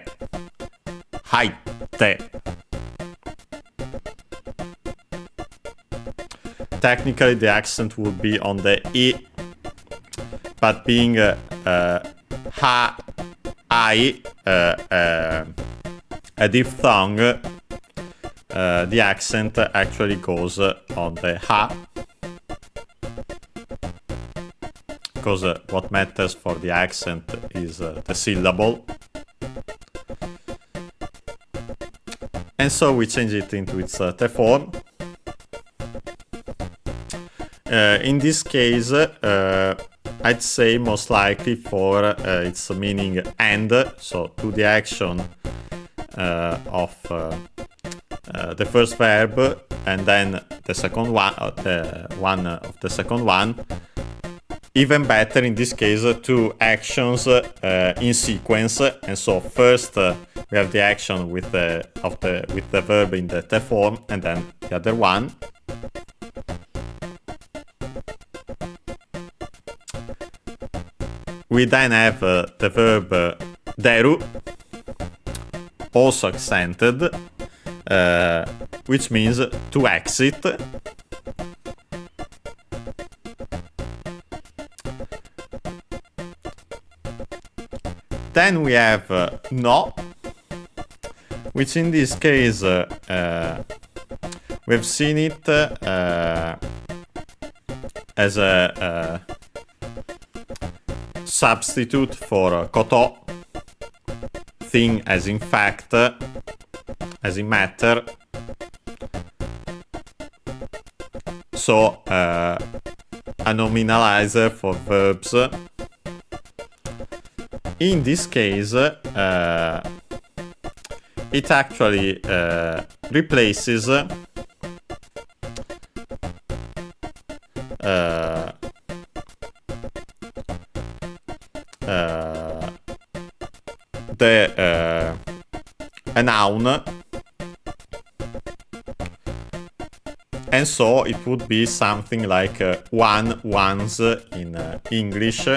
hai, te. Technically the accent would be on the I, but being ha, I, a diphthong, the accent actually goes on the ha, because what matters for the accent is the syllable. And so we change it into its te form. In this case, I'd say most likely for its meaning and, so to the action of the first verb, and then the second one, the one of the second one. Even better in this case, two actions in sequence, and so first we have the action with the verb in the te form, and then the other one. We then have the verb deru, also accented, which means to exit. Then we have no, which in this case we've seen it as a substitute for koto, thing as in fact, as in matter. So a nominalizer for verbs. In this case, it actually replaces a noun, and so it would be something like one, ones in English.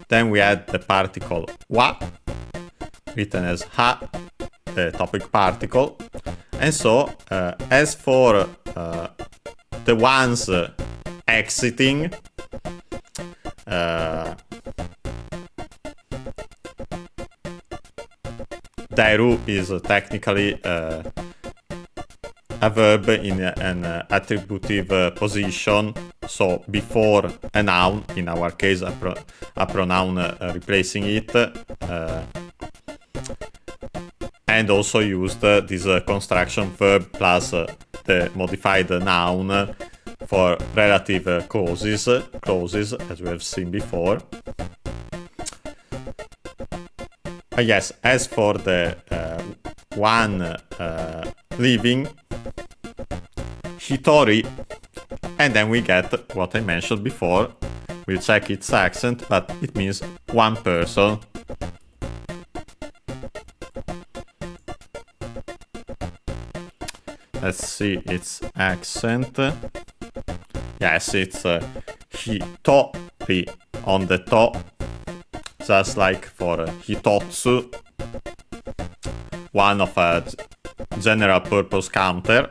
Then we add the particle wa, written as ha, the topic particle. And so, as for the ones exiting, deru is technically a verb in an attributive position, so before a noun, in our case a pronoun replacing it, and also used this construction verb plus the modified noun for relative clauses, as we have seen before. Yes, as for the one leaving, hitori, and then we get what I mentioned before. We'll check its accent, but it means one person. Let's see its accent. Yes, it's hitori on the to, just like for hitotsu, one of a general purpose counter.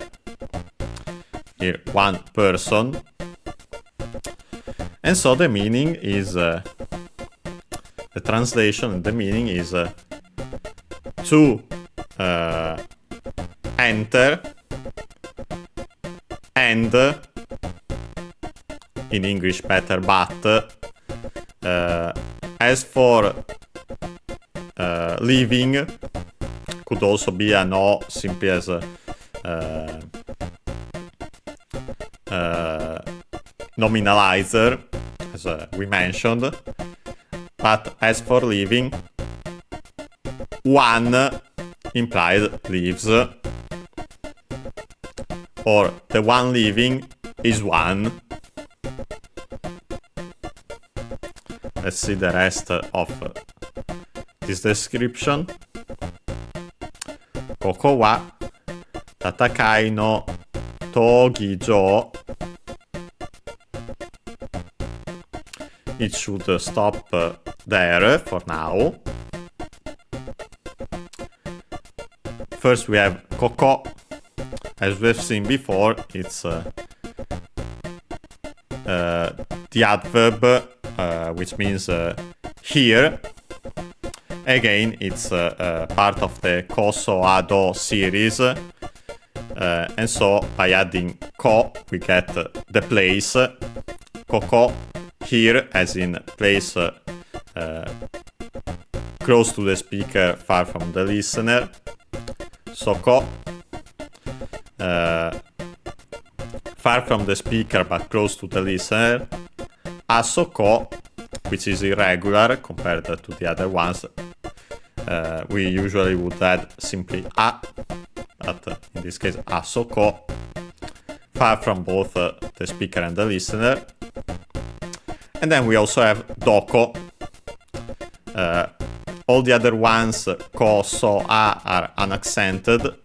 Here, one person. And so the meaning is, the translation, the meaning is to enter, and in English better, but as for leaving, could also be a no, simply as nominalizer, as we mentioned. But as for leaving, one implied leaves, or the one leaving is one. Let's see the rest of this description. Koko wa tatakai no togi-jo. It should stop there for now. First we have koko. As we've seen before, it's the adverb, which means here. Again, it's part of the ko, so, a, do series. And so by adding ko, we get the place. Koko, here, as in place close to the speaker, far from the listener. Soko, far from the speaker but close to the listener. Asoko, which is irregular compared to the other ones. We usually would add simply a, but in this case asoko, far from both the speaker and the listener. And then we also have doko. All the other ones, ko, so, a, are unaccented.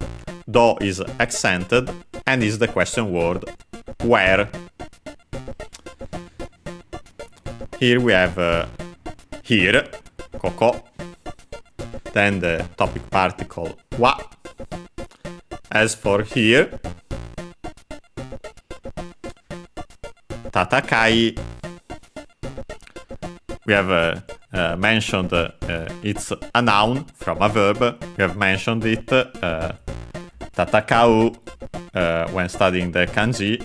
Do is accented and is the question word where. Here we have here, koko. Then the topic particle wa. As for here, tatakai. We have mentioned it's a noun from a verb. We have mentioned it, tatakau, when studying the kanji.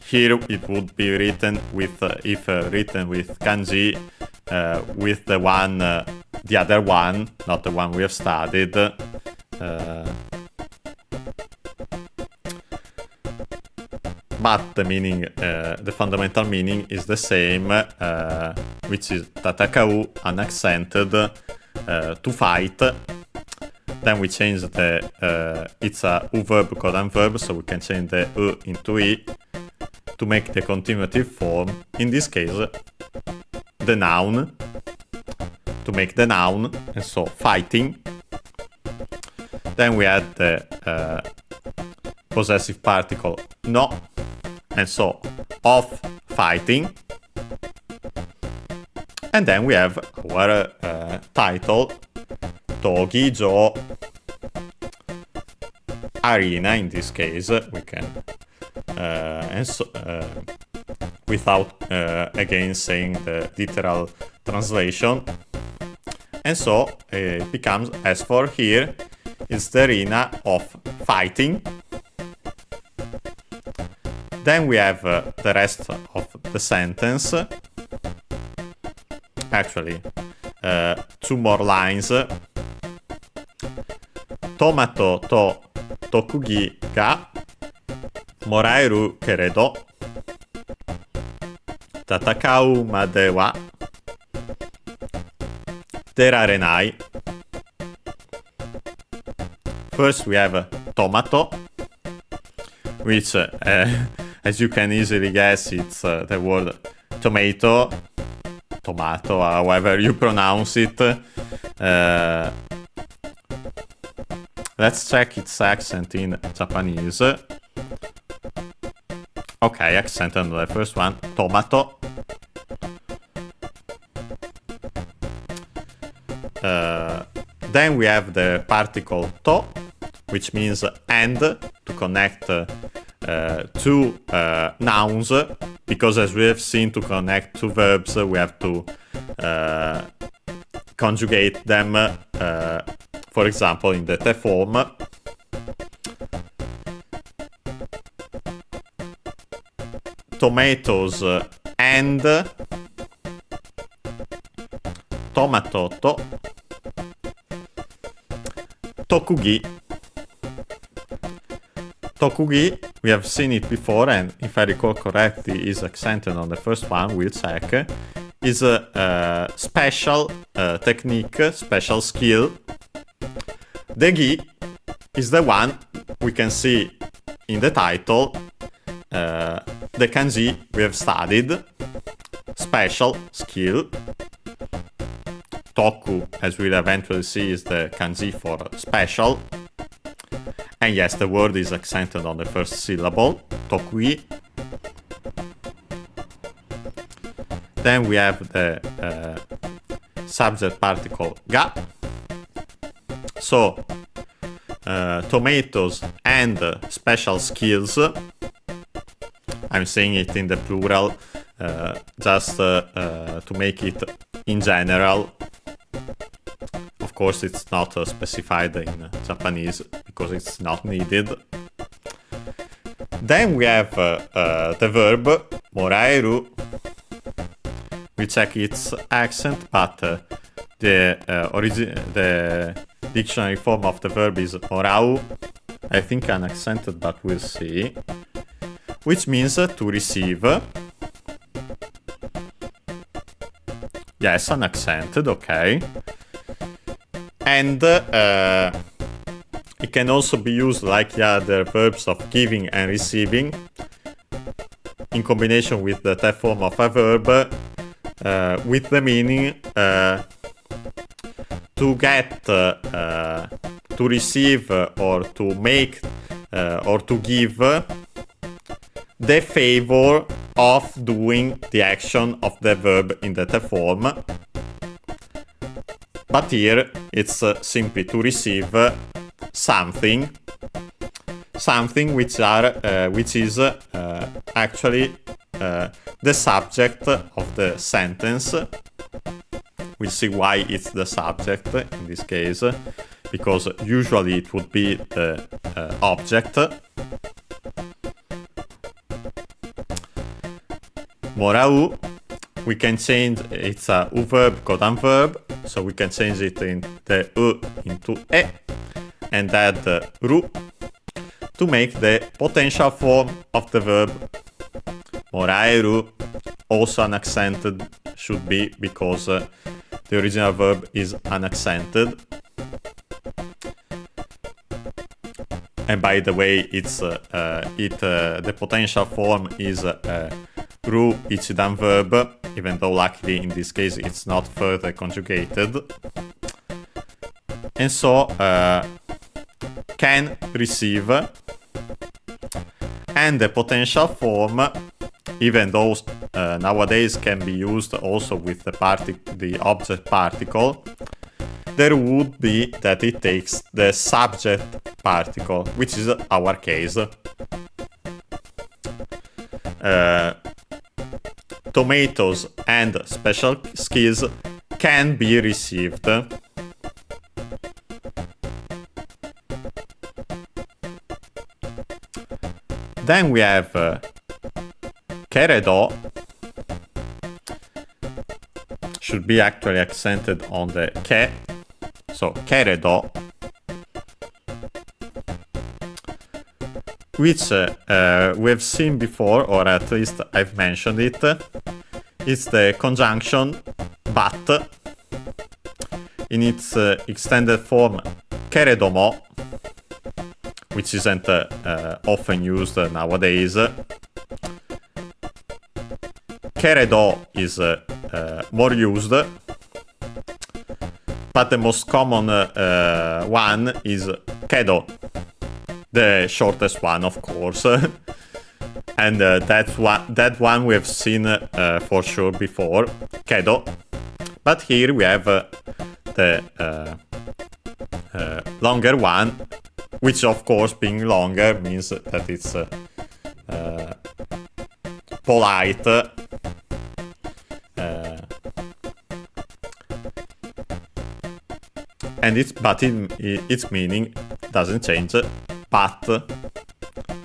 Here it would be written with, if written with kanji, with the one, the other one, not the one we have studied. But the meaning, the fundamental meaning is the same, which is tatakau, unaccented, to fight. Then we change the, it's a u verb called unverb, so we can change the u into i to make the continuative form. In this case, the noun, to make the noun, and so fighting. Then we add the possessive particle no, and so of fighting. And then we have our title, Togijo Arena. In this case, we can, and so, without again saying the literal translation. And so it becomes, as for here, it's the arena of fighting. Then we have the rest of the sentence. Actually, 2 more lines. Tomato to tokugi ga moraeru keredo, tatakau made wa terarenai. First we have tomato, which, as you can easily guess, it's the word tomato, tomato, however you pronounce it. Let's check its accent in Japanese. Okay, accent on the first one, tomato. Then we have the particle to, which means and, to connect two nouns, because as we have seen, to connect two verbs, we have to conjugate them, for example, in the te form. Tomatoes and tomato to tokugi. Tokugi, we have seen it before, and if I recall correctly, is accented on the first one, we'll check, is a special technique, special skill. The gi is the one we can see in the title, the kanji we have studied, special skill. Toku, as we'll eventually see, is the kanji for special. And yes, the word is accented on the first syllable, tokui. Then we have the subject particle ga. So, tomatoes and special skills. I'm saying it in the plural just to make it in general. Of course, it's not specified in Japanese because it's not needed. Then we have the verb moraeru. We check its accent, but the dictionary form of the verb is morau. I think unaccented, but we'll see. Which means to receive. Yes, unaccented, okay. And it can also be used like the other verbs of giving and receiving in combination with the type form of a verb with the meaning to get, to receive, or to make, or to give the favor of doing the action of the verb in the type form. But here it's simply to receive something which is actually the subject of the sentence. We'll see why it's the subject in this case, because usually it would be the object. Morau, we can change, it's a U verb, codan verb, so we can change it in the U into E and add ru to make the potential form of the verb. Moraeru, also unaccented should be, because the original verb is unaccented. And by the way, it's the potential form is ru ichidan verb, even though luckily in this case it's not further conjugated. And so can receive, and the potential form, even though nowadays can be used also with the object particle, there would be that it takes the subject particle, which is our case. Tomatoes and special skills can be received. Then we have keredo, should be actually accented on the ke, so keredo, which we've seen before, or at least I've mentioned it. It's the conjunction but in its extended form keredomo, which isn't often used nowadays. Keredo is more used, but the most common one is kedo, the shortest one, of course. And that one we have seen for sure before, kedo. But here we have the longer one, which of course being longer means that it's polite. And its meaning doesn't change. But,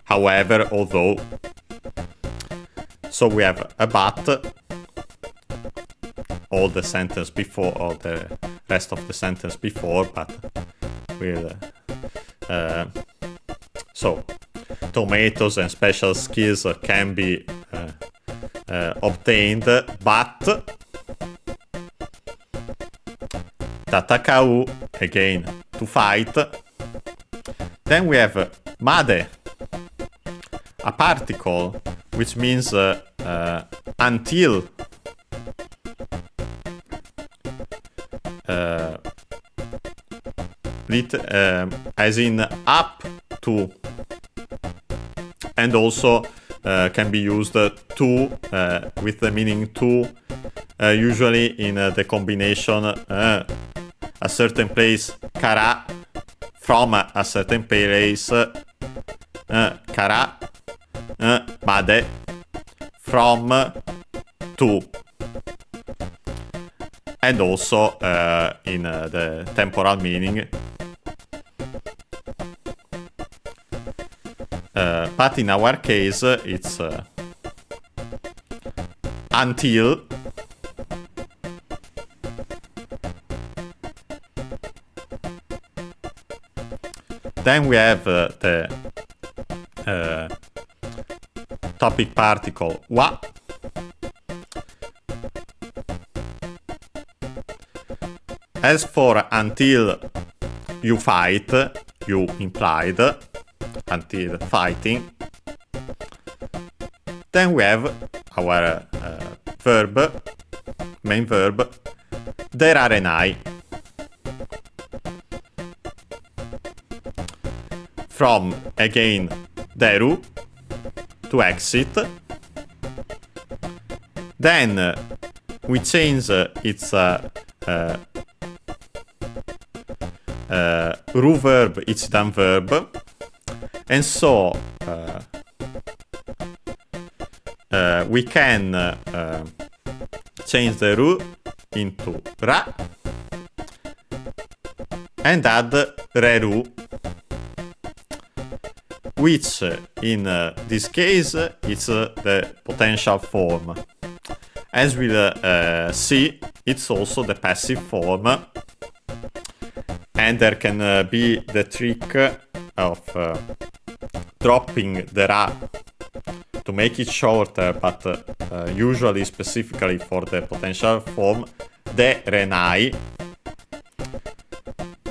however, although, so we have a but, all the sentence before, or the rest of the sentence before, but we'll so tomatoes and special skills can be obtained, but tatakau, again, to fight. Then we have made, a particle, which means until. As in up to, and also can be used to, with the meaning to, usually in the combination a certain place kara, from a certain place kara, made, from, to. And also in the temporal meaning. But in our case, it's until. Then we have the topic particle wa. As for until you fight, you implied, until fighting. Then we have our verb, main verb, derarenai. From, again, deru, to exit. Then we change its ru verb, ichidan verb. And so we can change the ru into ra and add reru, which in this case is the potential form. As we'll see, it's also the passive form, and there can be the trick of dropping the ra to make it shorter, but usually specifically for the potential form, de renai.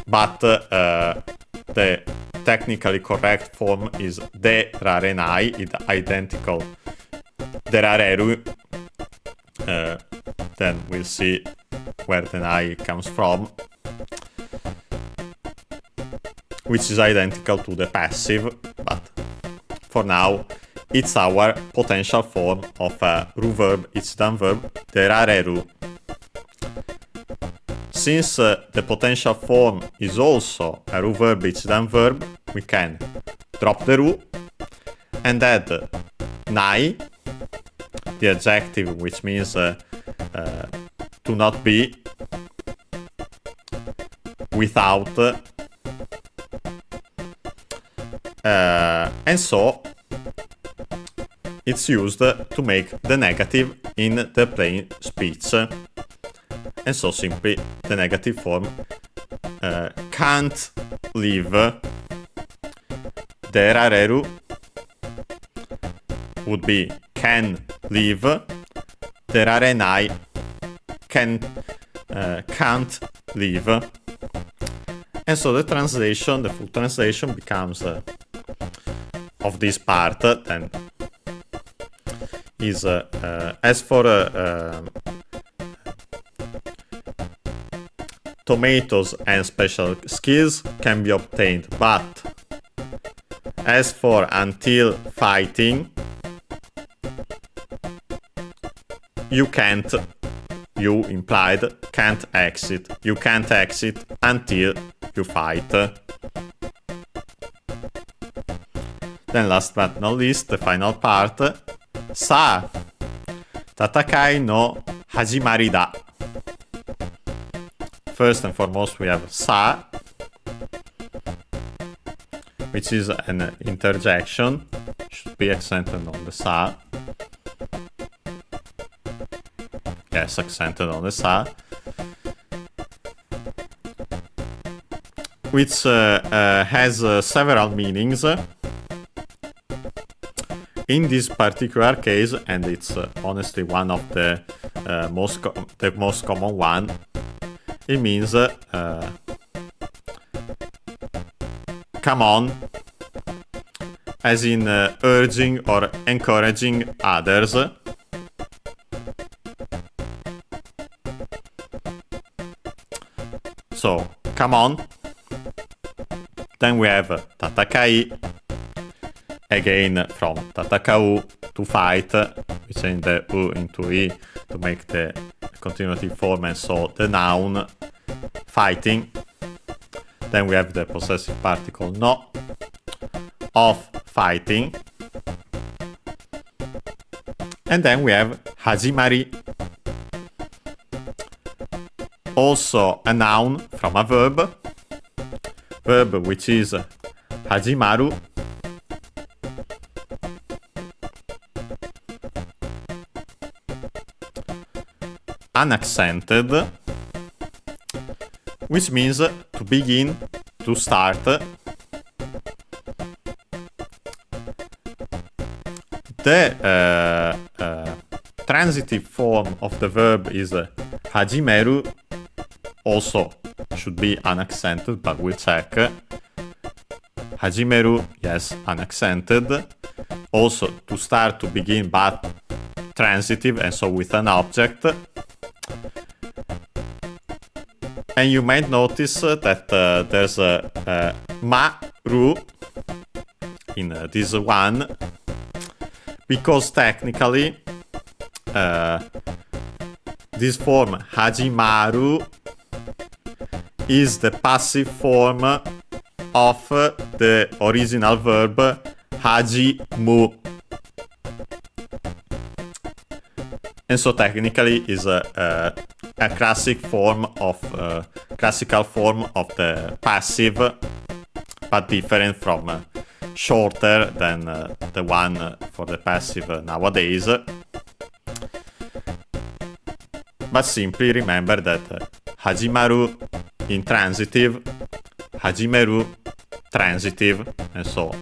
But the technically correct form is de rarenai, it's identical derareru. Then we'll see where the nai comes from, which is identical to the passive, but for now it's our potential form of a ru verb, ichidan verb, derareru. Since the potential form is also a ru verb, ichidan verb, we can drop the ru and add nai, the adjective, which means to not be, without, and so it's used to make the negative in the plain speech. And so simply the negative form can't leave, derareru would be can leave, derarenai can't leave. And so the translation, the full translation becomes of this part then is as for tomatoes and special skills can be obtained, but as for until fighting, you can't, you implied, can't exit. You can't exit until you fight. Then last but not least, the final part. Sa tatakai no hajimari da. First and foremost, we have sa, which is an interjection. Should be accented on the sa. Yes, accented on the sa. Which has several meanings. In this particular case, and it's honestly one of the most common one, it means come on, as in urging or encouraging others. So, come on. Then we have tatakai, again from tatakau, to fight. We change the u into i to make the continuative form, and so the noun fighting. Then we have the possessive particle no, of fighting. And then we have hajimari. Also a noun from a verb. Verb which is hajimaru. Unaccented, which means to begin, to start. The transitive form of the verb is hajimeru. Also should be unaccented, but we'll check. Hajimeru, yes, unaccented. Also to start, to begin, but transitive, and so with an object. And you might notice that there's a maru in this one, because technically this form hajimaru is the passive form of the original verb hajimu. And so technically is a classical form of the passive, but different from shorter than the one for the passive nowadays. But simply remember that hajimaru intransitive, hajimeru transitive, and so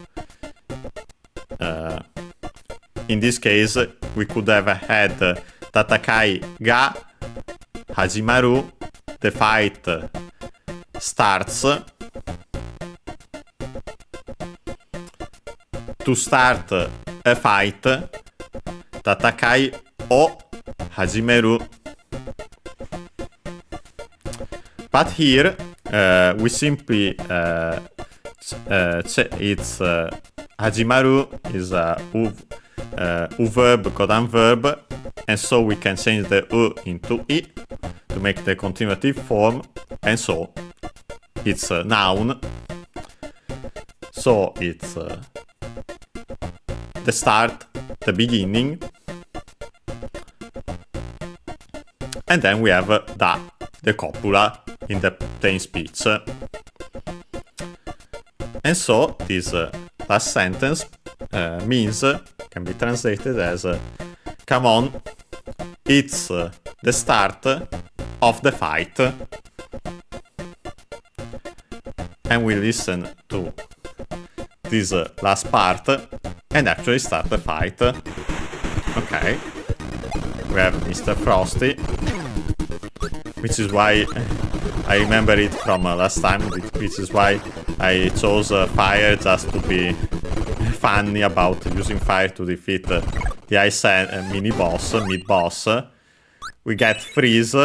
in this case we could have had tatakai ga hajimaru, the fight starts. To start a fight, tatakai o hajimeru. But here we simply it's hajimaru is a u verb, kodan verb, and so we can change the u into i to make the continuative form, and so it's a noun. So it's the start, the beginning, and then we have da, the copula in the plain speech. And so this last sentence means, can be translated as come on, it's the start of the fight. And we listen to this last part and actually start the fight. Okay, we have Mr. Frosty, which is why I remember it from last time, which is why I chose fire, just to be funny about using fire to defeat the ice mid-boss. We get Freeze,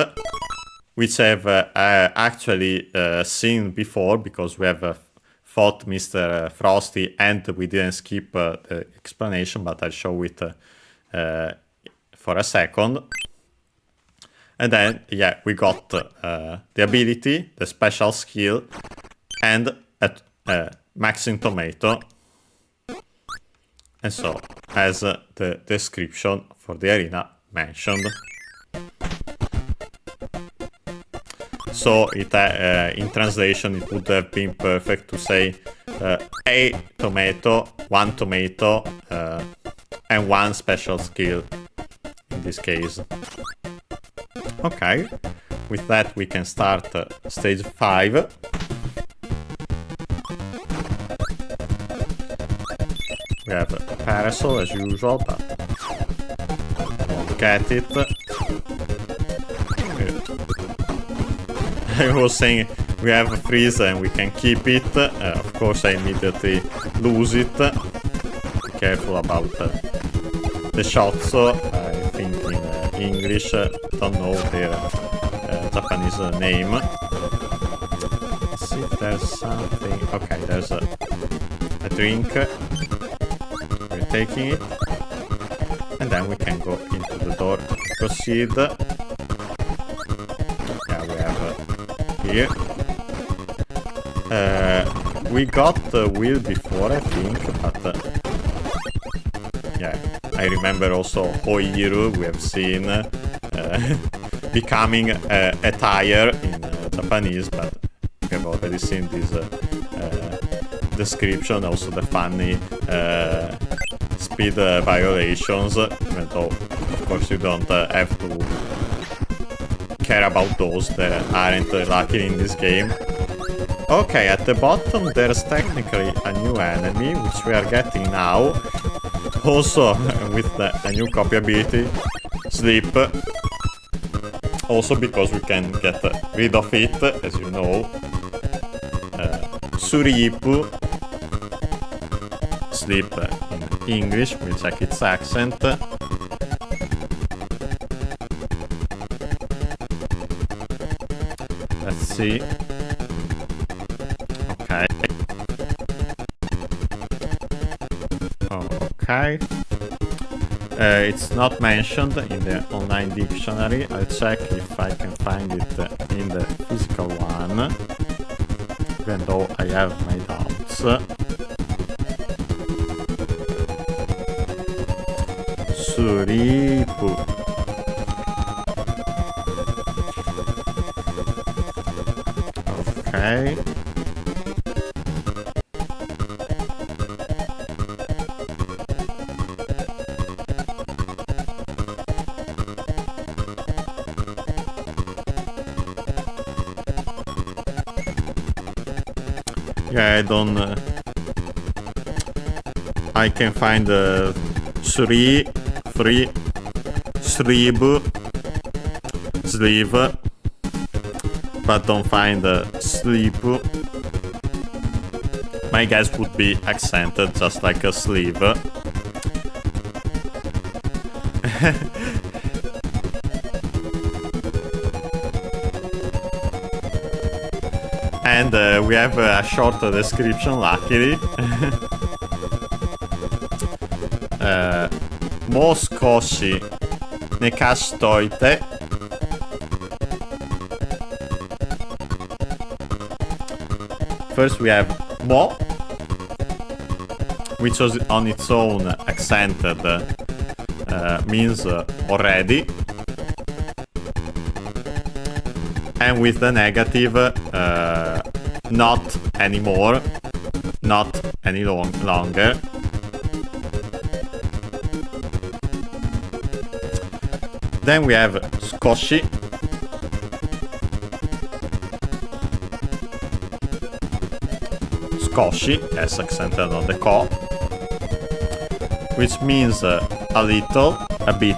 which I've actually seen before, because we have fought Mr. Frosty and we didn't skip the explanation, but I'll show it for a second. And then, yeah, we got the ability, the special skill, and a maxing tomato. And so, as the description for the arena mentioned. So, it in translation, it would have been perfect to say a tomato, one tomato, and one special skill in this case. Okay, with that we can start stage 5. We have a parasol as usual, but won't get it. I was saying we have a freeze and we can keep it. Of course I immediately lose it. Be careful about the shots. So I think in English, don't know their Japanese name. Let's see if there's something. Okay, there's a drink. We're taking it. And then we can go into the door to proceed. Yeah, we have here. We got the wheel before, I think, but yeah, I remember also Hoiru, we have seen becoming a tire in Japanese, but we have already seen this description, also the funny speed violations, even though of course you don't have to care about those that aren't lucky in this game. Okay, at the bottom there's technically a new enemy, which we are getting now. Also with a new copy ability, Sleep. Also because we can get rid of it, as you know. Suripu. Sleep in English, we'll check its accent. Let's see. Okay. Okay. It's not mentioned in the online dictionary. I'll check if I can find it in the physical one, even though I have my doubts. Suripu. Okay. Yeah, I don't. I can find Sri, Sribu, Sleeve, but don't find Sleep. My guess would be accented just like a sleeve. And we have a short description, luckily. Mo skoshi nekashitoite. First we have mo, which was on its own accented, means already. And with the negative, not anymore, not any longer. Then we have skoshi. Skoshi, yes, accented on the ko, which means a little, a bit.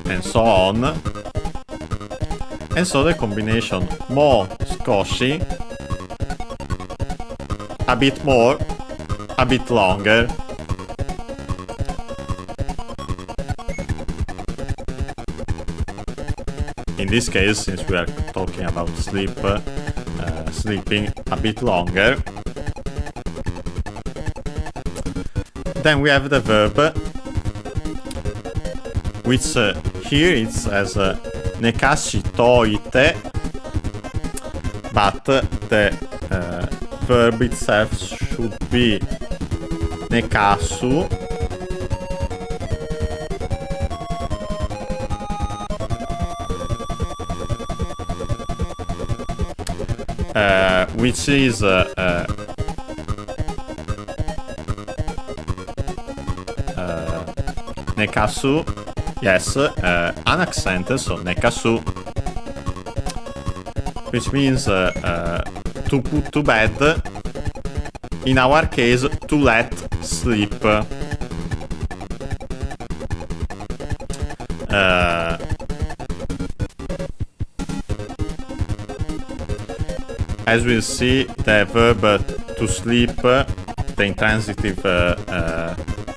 And so on. And so the combination mo skoshi, a bit more, a bit longer. In this case, since we are talking about sleep, sleeping a bit longer. Then we have the verb, which here it says nekashi toite, but the verb itself should be nekasu. Which is nekasu, yes, unaccented, so nekasu, which means to put to bed, in our case, to let sleep. As we'll see, the verb to sleep, the intransitive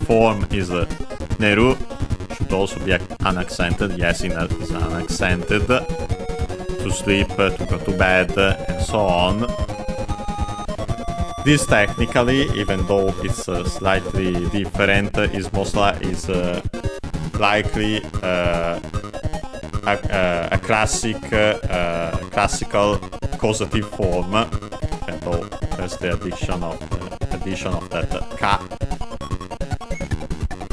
form is neru, should also be unaccented. Yes, it is unaccented. To sleep, to go to bed, and so on. This technically, even though it's slightly different, is likely a classical causative form, even though there's the addition repetition of that ka.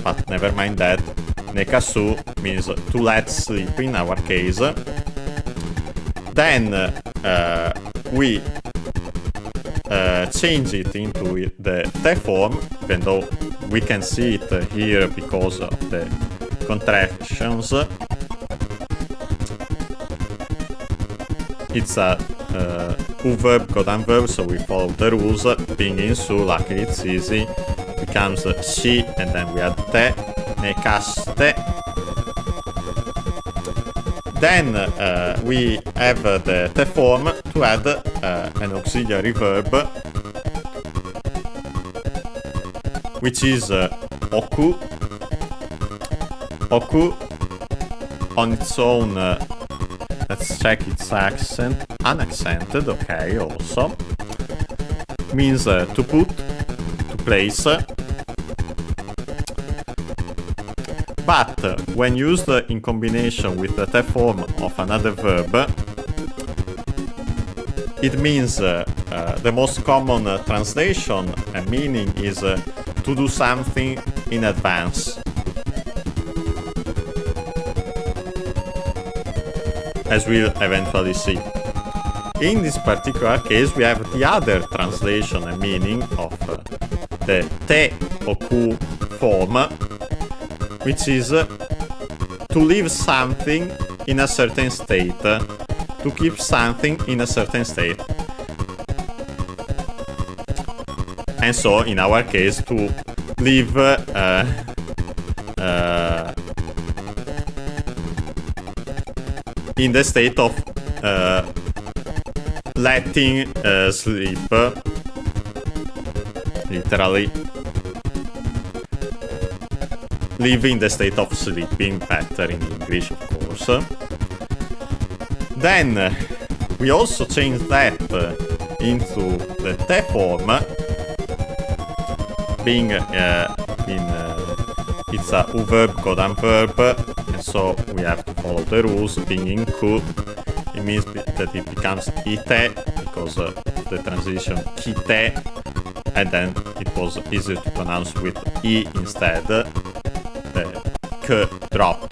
But never mind that. Nekasu means to let sleep in our case. Then we change it into the te form, even though we can see it here because of the contractions. It's a U verb, Kodan verb, so we follow the rules. Being in su, luckily it's easy. Becomes she, and then we add te, nekaste. Then we have the te form to add an auxiliary verb, which is oku. Oku on its own, let's check its accent, unaccented, okay, also. Means to put, to place. But when used in combination with the te form of another verb, it means the most common translation and meaning is to do something in advance. As we'll eventually see. In this particular case, we have the other translation and meaning of the te oku form, which is to leave something in a certain state, to keep something in a certain state. And so, in our case, to leave in the state of letting sleep, literally. Live in the state of sleeping, better in English, of course. Then we also change that into the te form, being it's a U verb, Kodan verb, and so we have to follow the rules. Being in ku, it means that it becomes ite because of the transition kite, and then it was easier to pronounce with e instead. The k drop.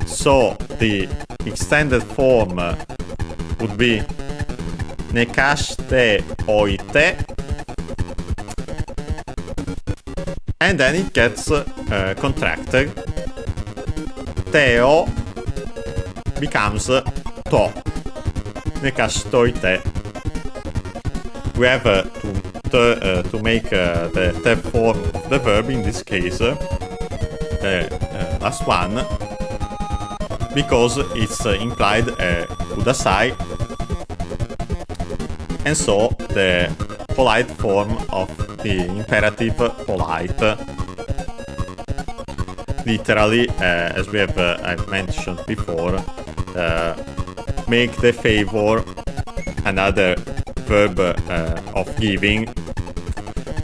So the extended form would be nekashte oite, and then it gets contracted. Teo becomes to. Nekashtoite. We have to make the te form of the verb, in this case, the last one, because it's implied kudasai, and so the polite form of the imperative polite. Literally, as we have I've mentioned before, make the favor, another verb of giving,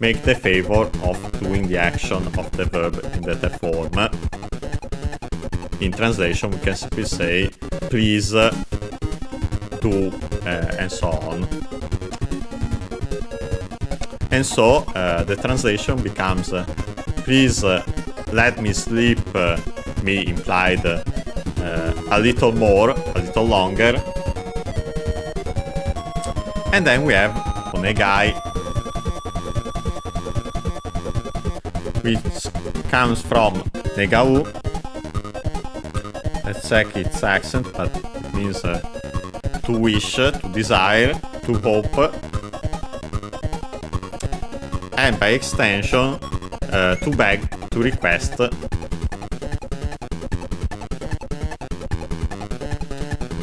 make the favor of doing the action of the verb in the te form. In translation, we can simply say, please do, and so on. And so the translation becomes, please let me sleep, me implied a little more, a little longer. And then we have onegai, which comes from negau. Let's check its accent, but it means to wish, to desire, to hope, and by extension, to beg, to request.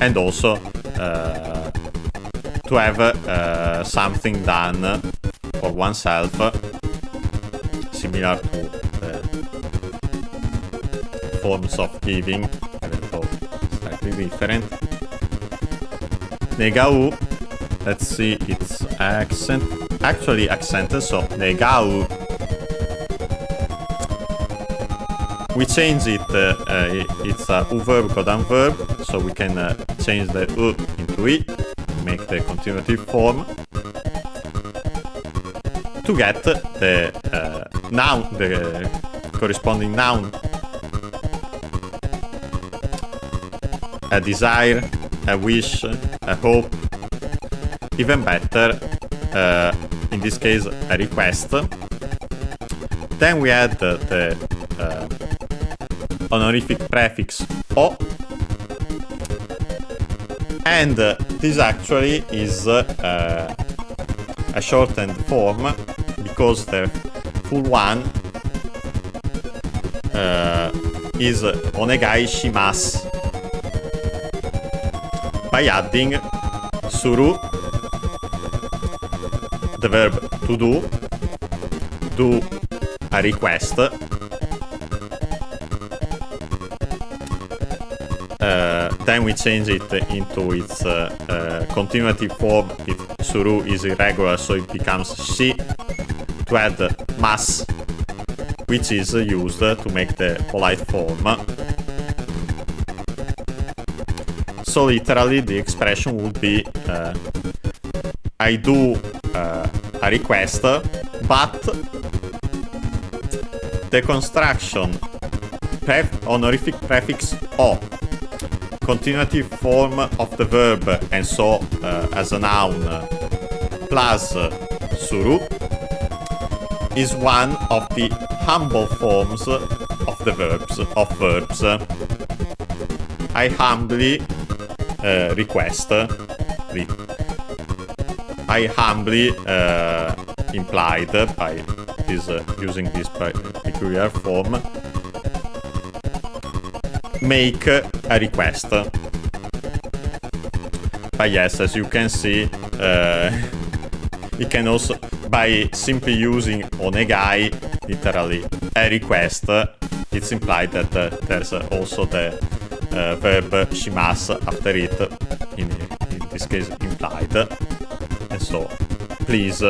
And also to have something done for oneself, similar to forms of giving, although slightly different. Negau, let's see its accent, actually accented, so negau. We change it, it's a U verb, Kodan verb, so we can change the U into I, make the continuative form. to get the noun, the corresponding noun. A desire, a wish, a hope, even better, in this case, a request. Then we add the honorific prefix O, and this actually is a shortened form because the full one is onegai shimasu. By adding suru, the verb to do a request, then we change it into its continuative form. If suru is irregular, so it becomes shi, to add mas, which is used to make the polite form. So literally the expression would be I do a request, but the construction honorific prefix O, continuative form of the verb, and so as a noun, plus suru, is one of the humble forms of the verbs. I humbly request. I humbly implied by this using this peculiar form, make a request. But yes, as you can see, it can also, by simply using onegai, literally a request, it's implied that there's also the verb shimasu after it, in this case implied. And so, please,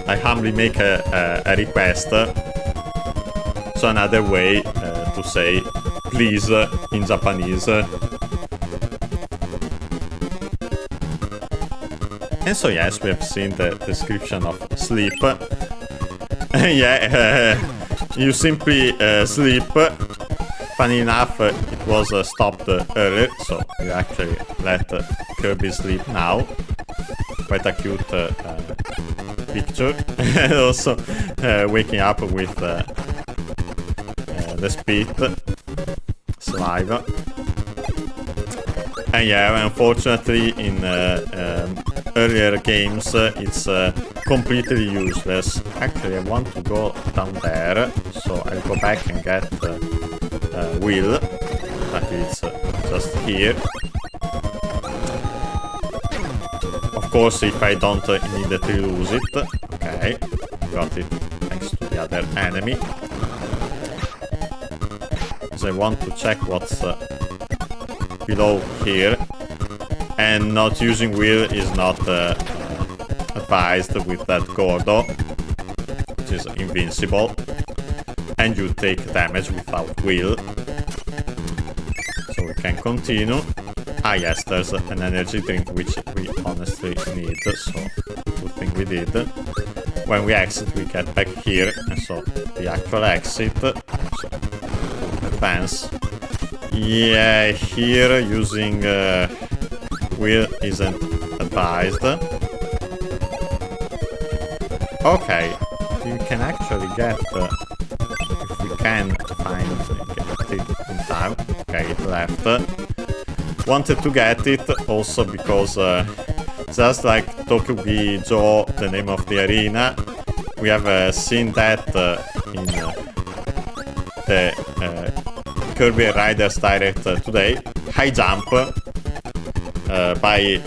I humbly make a request. So another way to say please in Japanese. And so yes, we have seen the description of sleep. Yeah, you simply sleep. Funny enough, it was stopped earlier, so we actually let Kirby sleep now. Quite a cute picture. And also waking up with the spit, saliva. And yeah, unfortunately in earlier games it's completely useless. Actually, I want to go down there, so I'll go back and get Will. Actually, it's just here. Of course, if I don't immediately lose it. Okay, got it thanks to the other enemy. Because I want to check what's below here. And not using Will is not advised with that Gordo, which is invincible. And you take damage without Will. So we can continue. Ah yes, there's an energy drink which we honestly need, so good thing we did. When we exit we get back here, and so the actual exit, so advance. Yeah, here using Will isn't advised. Okay, you can actually get, if we can find, get it in time. Okay, it left. Wanted to get it also because just like Tokugi-jo, the name of the arena, we have seen that in the Kirby Riders Direct today. High jump by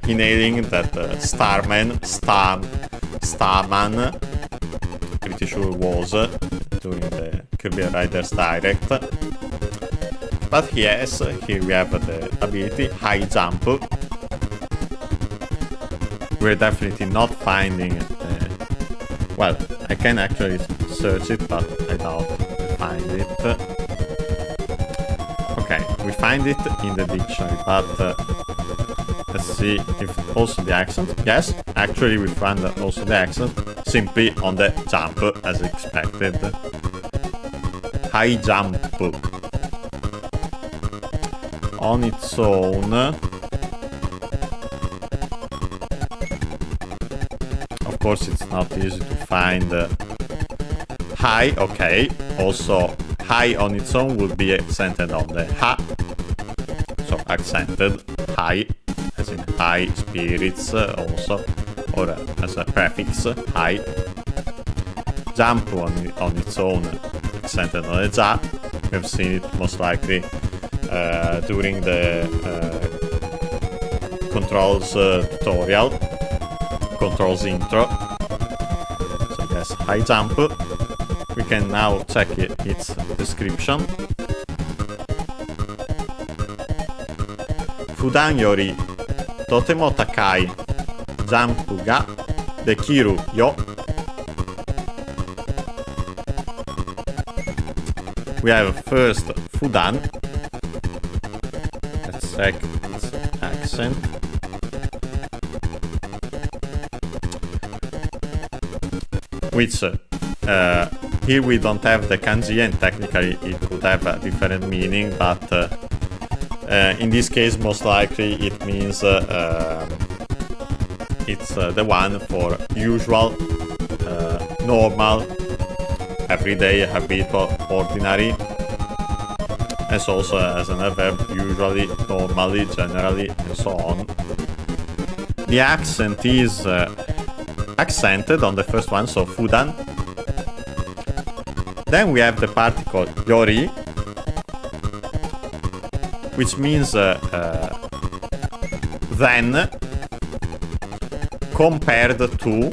inhaling that Starman, pretty sure was during the Kirby Riders Direct. But yes, here we have the ability high jump. We're definitely not finding. Well, I can actually search it, but I doubt we find it. Okay, we find it in the dictionary, but Let's see if also the accent. Yes, actually we found also the accent simply on the jump as expected. High jump. On its own. Of course it's not easy to find high, okay. Also high on its own would be accented on the ha. So accented high, as in high spirits also, or as a prefix, high. Jump on its own, accented on the ja. We have seen it most likely during the controls tutorial, controls intro. So yes, high jump. We can now check its description. Fudan yori totemo takai jump ga dekiru yo. We have first Fudan. Let's check its accent. Which here we don't have the kanji, and technically it could have a different meaning, but in this case most likely it means it's the one for usual, normal, everyday, habitual, ordinary, as also as an adverb, usually, normally, generally, and so on. The accent is accented on the first one, so Fudan. Then we have the particle yori, which means then, compared to,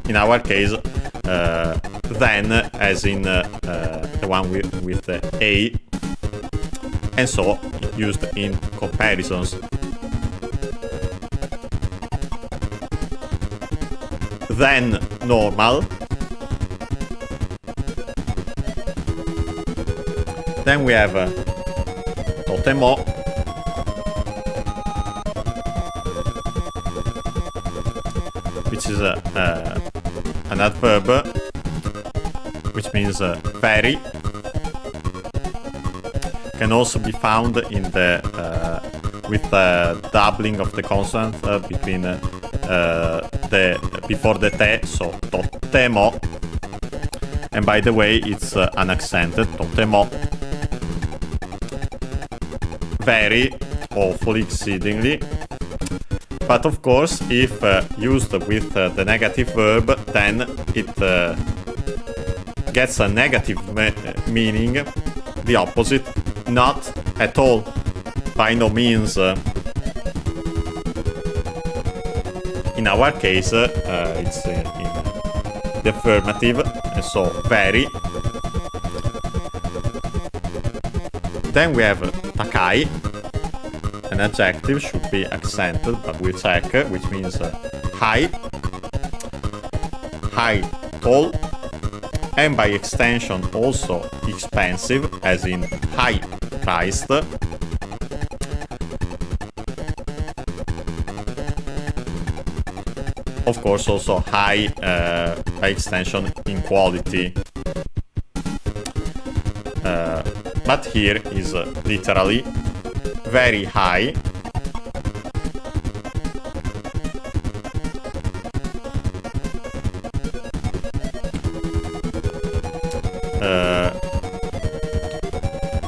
in our case, then as in the one with the A, and so used in comparisons. Then normal. Then we have totemo, which is an adverb, which means very. Can also be found in the with the doubling of the consonant between the before the te, so totemo. And by the way, it's unaccented, totemo. Very, awfully, exceedingly. But of course, if used with the negative verb, then it gets a negative meaning, the opposite, not at all, by no means. In our case, it's in the affirmative, and so very. Then we have takai. An adjective should be accented, but we check, which means high, tall, and by extension also expensive, as in high priced. Of course, also high by extension in quality. But here is literally very high.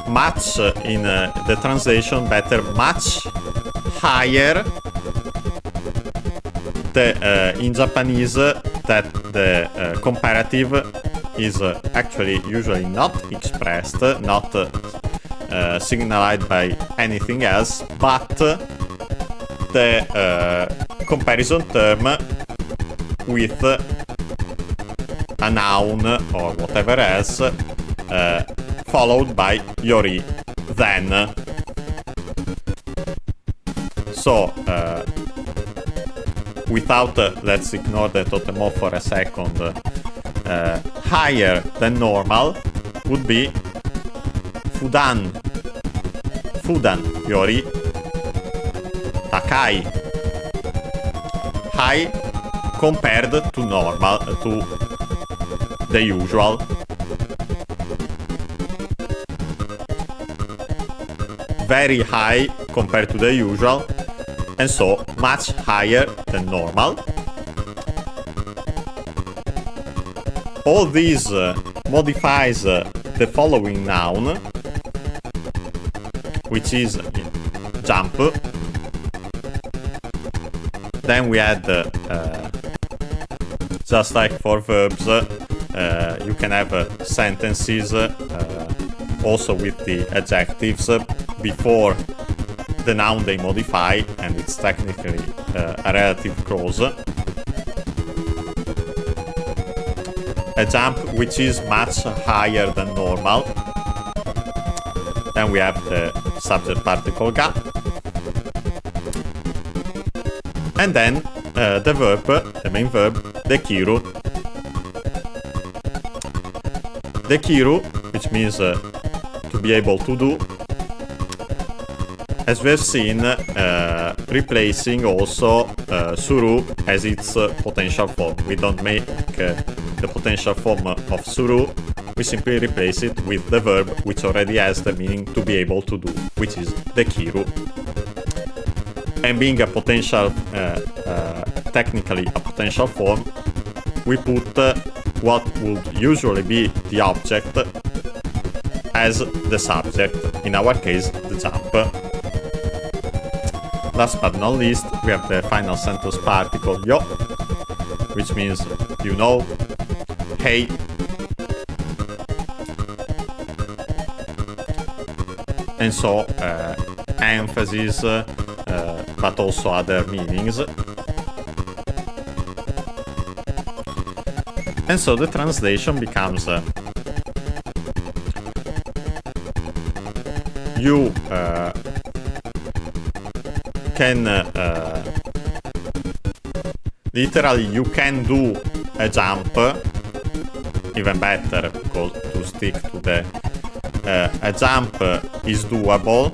Much in the translation, better much higher. In Japanese, that the comparative is actually usually not expressed, not signaled by anything else, but the comparison term with a noun or whatever else followed by yori, then. So without, let's ignore the totemo for a second, higher than normal would be Fudan yori, takai. High compared to normal, to the usual. Very high compared to the usual, and so much higher than normal. All these modifies the following noun, which is jump. Then we add, just like for verbs, you can have sentences also with the adjectives before the noun they modify, and it's technically a relative clause. A jump which is much higher than normal. Then we have the subject particle ga. And then the verb, the main verb, dekiru. Dekiru, which means to be able to do. As we have seen, replacing also suru as its potential form. We don't make the potential form of suru, we simply replace it with the verb which already has the meaning to be able to do, which is dekiru. And being a potential, technically a potential form, we put what would usually be the object as the subject, in our case the jump. Last but not least, we have the final sentence particle yo, which means you know, hey. And so emphasis, but also other meanings. And so the translation becomes you can literally you can do a jump, even better, because to stick to the a jump is doable.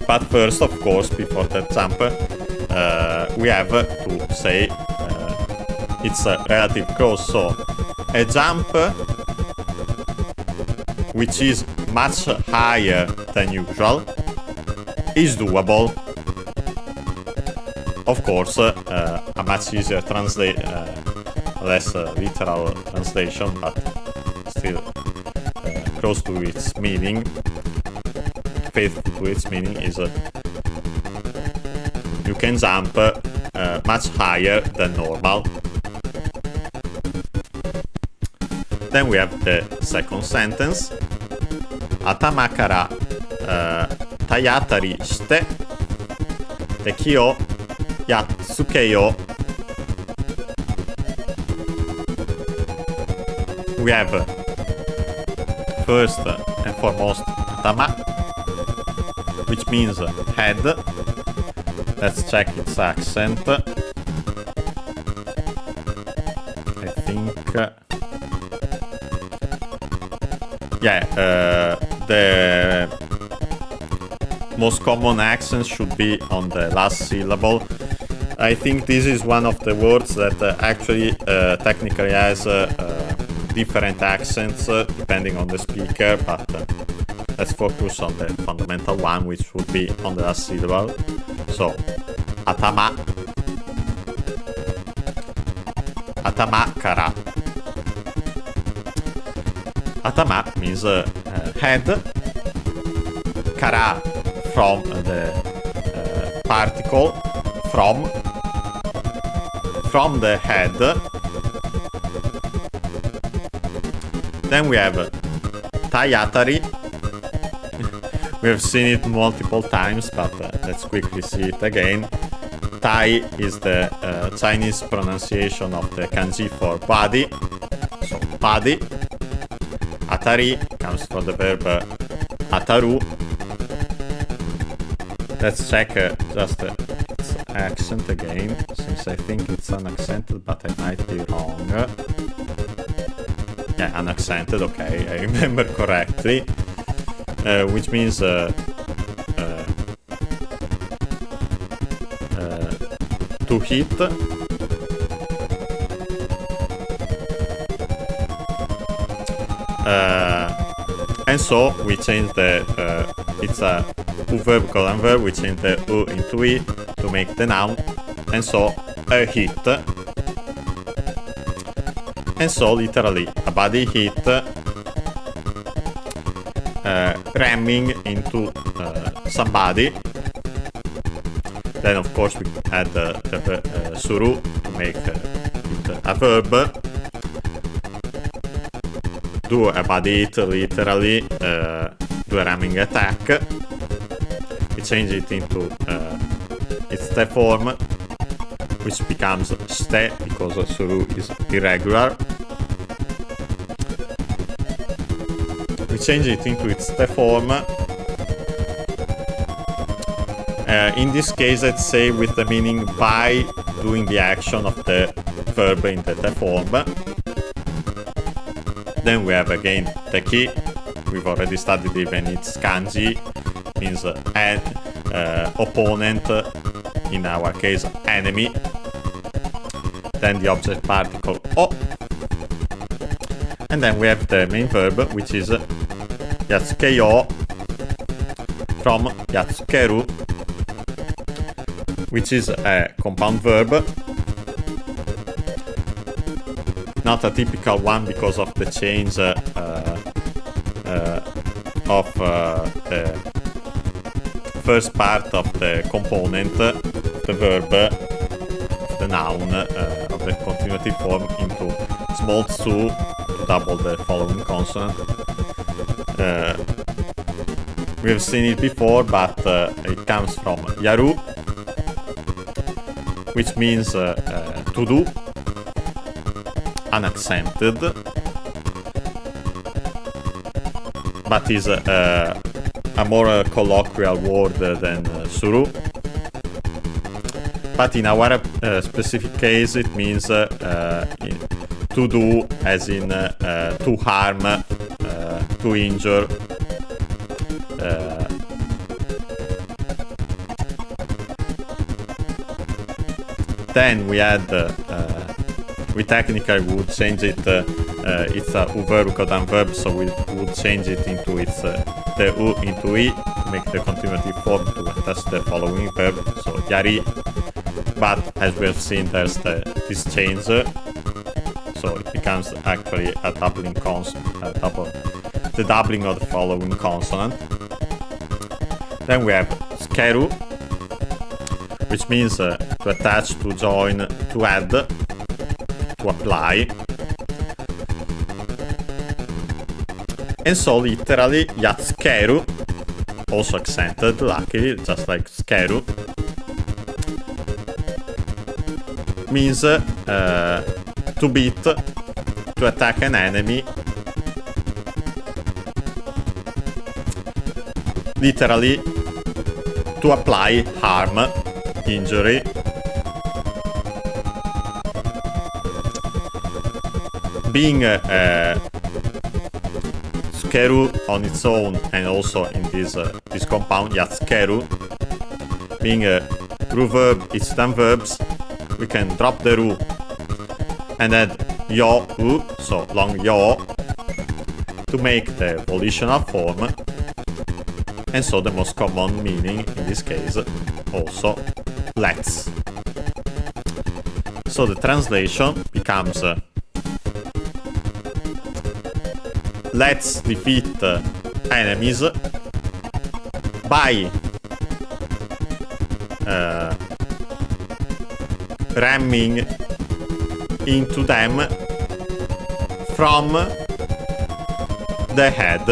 But first, of course, before the jump, we have to say it's a relative clause. So a jump which is much higher than usual is doable. Of course, a much easier less literal translation, but still close to its meaning, faithful to its meaning, is you can jump much higher than normal. Then we have the second sentence. Atama kara tayatari shite teki o yatsukeyo. We have first and foremost atama, which means head. Let's check its accent. I think the most common accent should be on the last syllable. I think this is one of the words that actually technically has different accents depending on the speaker, but let's focus on the fundamental one, which would be on the last syllable. So, atama. Atama kara. Atama means head. Kara from the particle from the head. Then we have tayatari. We have seen it multiple times, but let's quickly see it again. Tai is the Chinese pronunciation of the kanji for body, so body. Atari comes from the verb ataru. Let's check just its accent again, since I think it's unaccented, but I might be wrong. Yeah, unaccented, okay, I remember correctly. Which means to hit. And so we change the it's a U verb colon verb. We change the U into E to make the noun, and so a hit. And so literally a body hit, ramming into somebody. Then of course we add the suru to make it a verb. Do a body hit, literally do a ramming attack. We change it into its te form, which becomes ste because suru is irregular. We change it into its te form. In this case, let's say with the meaning by doing the action of the verb in the te form. Then we have again the key. We've already studied even its kanji, means an opponent, in our case enemy. Then the object particle o. And then we have the main verb, which is yatsukeyo from yatsukeru, which is a compound verb. Not a typical one because of the change of the first part of the component, the verb, the noun, of the continuative form into small tsu to double the following consonant. We have seen it before, but it comes from yaru, which means to do, unaccented, but is a more colloquial word than suru. But in our specific case, it means to do, as in to harm, to injure. Then we add, we technically would change it, it's a U verb codon verb, so we would change it into its, the U into E, to make the continuative form to attach the following verb, so yari. But as we have seen, there's this change, so it becomes actually a doubling consonant, the doubling of the following consonant. Then we have skeru, which means to attach, to join, to add, to apply. And so literally yatsukeru, also accented, luckily, just like skeru, means to beat, to attack an enemy. Literally, to apply harm, injury. Being skeru on its own, and also in this compound yatsukeru, being a ru verb, it's 10 verbs, we can drop the ru and add yo u, so long yo, to make the volitional form. And so the most common meaning in this case also let's. So the translation becomes let's defeat enemies by ramming into them from the head.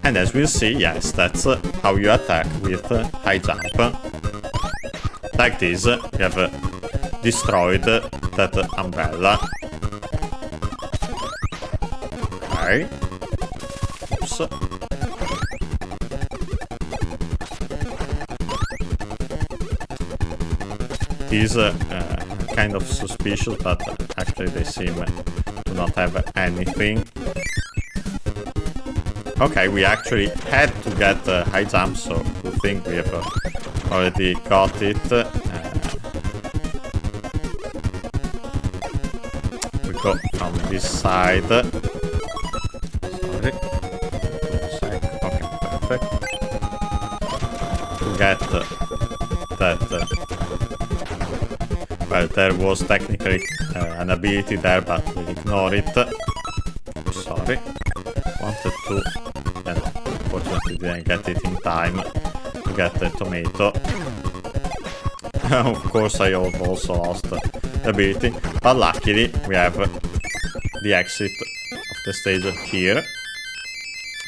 And as we'll see, yes, that's how you attack with high jump. Like this, you have destroyed that umbrella. Okay. Oops. These kind of suspicious, but actually they seem to not have anything. Okay, we actually had to get high jump, so we think we have already got it. We go from this side. Sorry. Okay, perfect. To get that. Well, there was technically an ability there, but we ignore it. Sorry. Wanted to, and unfortunately didn't get it in time to get the tomato. Of course, I also lost the ability, but luckily we have the exit of the stage here.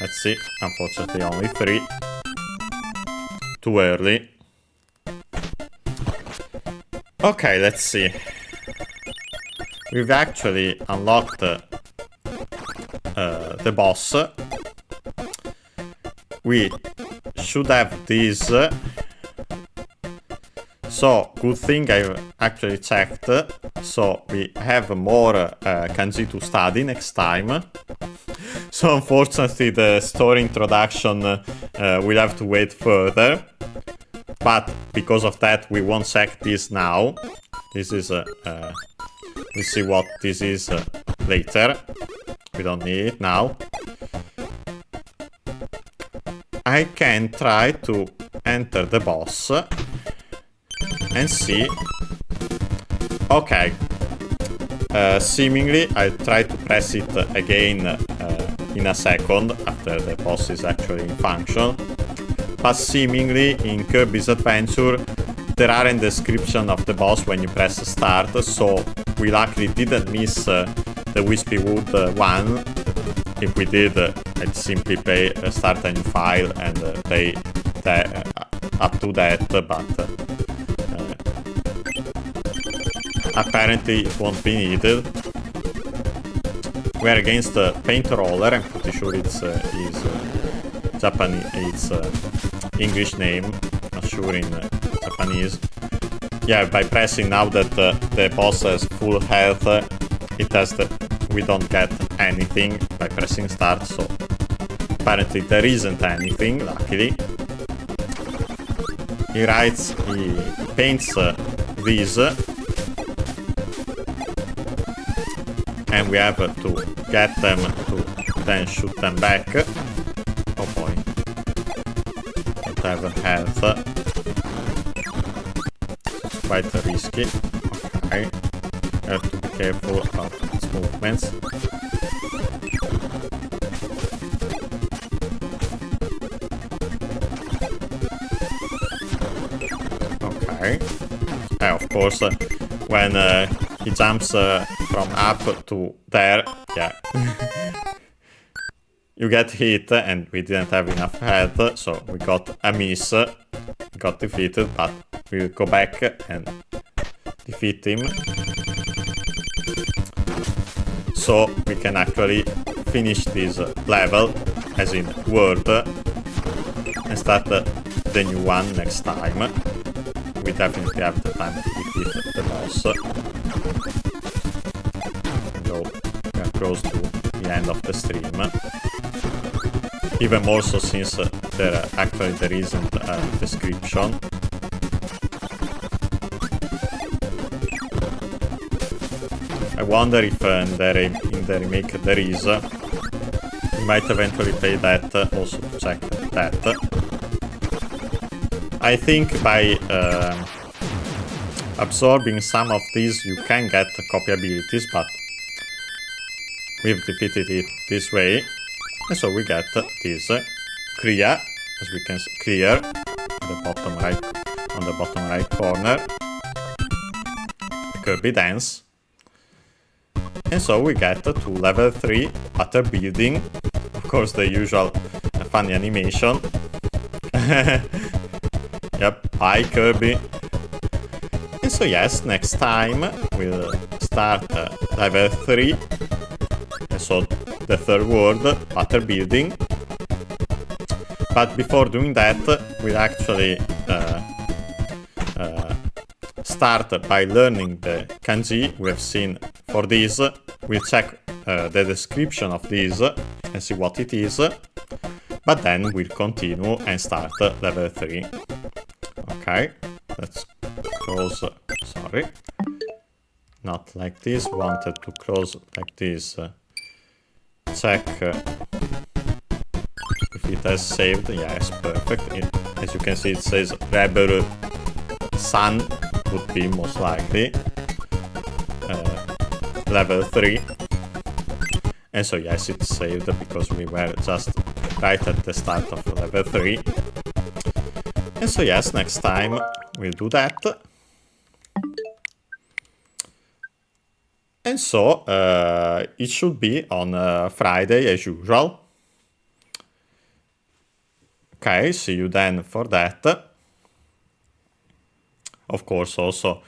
Let's see. Unfortunately, only 3. Too early. Okay, let's see. We've actually unlocked the boss. We should have this. So, good thing I've actually checked. So, we have more kanji to study next time. So, unfortunately, the story introduction will have to wait further. But because of that, we won't check this now. This is, we'll see what this is later. We don't need it now. I can try to enter the boss and see. Okay. Seemingly, I try to press it again in a second after the boss is actually in function. But seemingly, in Kirby's Adventure, there aren't descriptions of the boss when you press start, so we luckily didn't miss the Wispy Wood one. If we did, I'd simply start a new file and play up to that, but apparently it won't be needed. We're against the Paint Roller. I'm pretty sure it's Japanese. It's English name. Not sure in Japanese. Yeah, by pressing now that the boss has full health, it has we don't get anything by pressing start. So apparently there isn't anything. Luckily, he paints these. And we have to get them to then shoot them back. Oh boy. Don't have health. It's quite risky. Okay. Have to be careful about its movements. Okay. Of course, when he jumps from up to there, yeah. You get hit, and we didn't have enough health, so we got a miss. We got defeated, but we'll go back and defeat him. So we can actually finish this level, as in world, and start the new one next time. We definitely have the time to defeat the boss. We are close to the end of the stream. Even more so since there isn't a description. I wonder if in the remake there is. We might eventually play that also to check that. I think by absorbing some of these you can get copy abilities, but we've defeated it this way. And so we get this clear, as we can see, clear on the bottom right corner. The Kirby dance. And so we get to level 3 water building. Of course, the usual funny animation. Yep, bye Kirby. And so yes, next time we'll start level 3. And so the third world, water building. But before doing that, we'll actually start by learning the kanji we have seen for this. We'll check the description of this and see what it is. But then we'll continue and start level 3. Okay, let's close, sorry. Not like this, wanted to close like this. Check if it has saved. Yes, perfect. As you can see, it says Rebel Sun would be most likely level 3. And so yes, it's saved because we were just right at the start of level 3. And so yes, next time we'll do that. And so it should be on Friday as usual. Okay, see you then for that. Of course, also,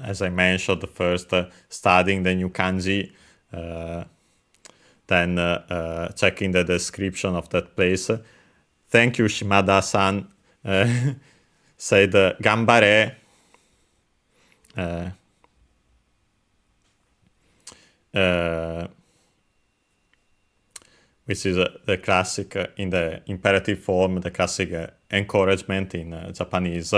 as I mentioned, first studying the new kanji, then checking the description of that place. Thank you, Shimada-san. Said Gambare. Which is the classic, in the imperative form, the classic encouragement in Japanese.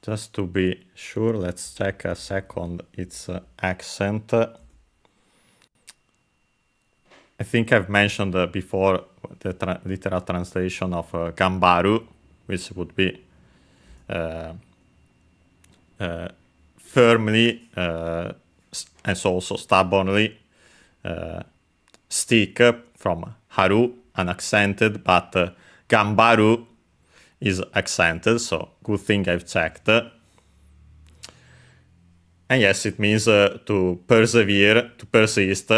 Just to be sure, let's check a second its accent. I think I've mentioned before the literal translation of Gambaru, which would be firmly and so also stubbornly stick, from Haru, unaccented, but Gambaru is accented, so good thing I've checked. And yes, it means to persevere, to persist,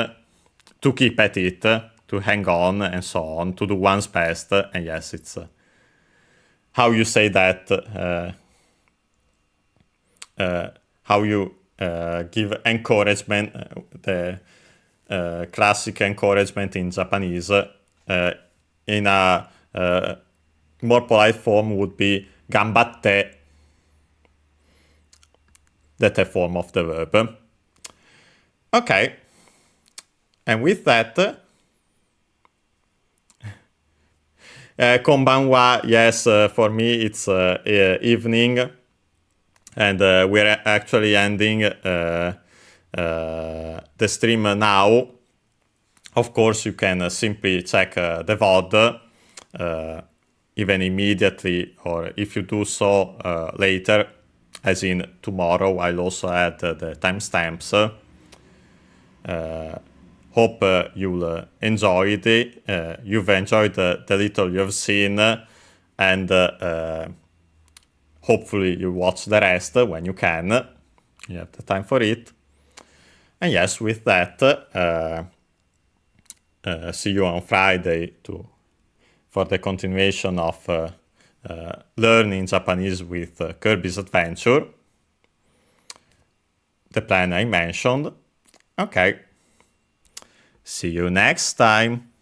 to keep at it, to hang on, and so on, to do one's best. And yes, it's how you say that, how you give encouragement, the classic encouragement in Japanese, in a more polite form would be gambatte, that's a form of the verb. Okay, and with that, konbanwa, yes, for me it's evening, and we're actually ending the stream now. Of course, you can simply check the VOD, even immediately, or if you do so later, as in tomorrow, I'll also add the timestamps. Hope you'll enjoy it. You've enjoyed the little you've seen, and hopefully you watch the rest when you can. You have the time for it. And yes, with that, see you on Friday for the continuation of learning Japanese with Kirby's Adventure, the plan I mentioned. Okay, see you next time.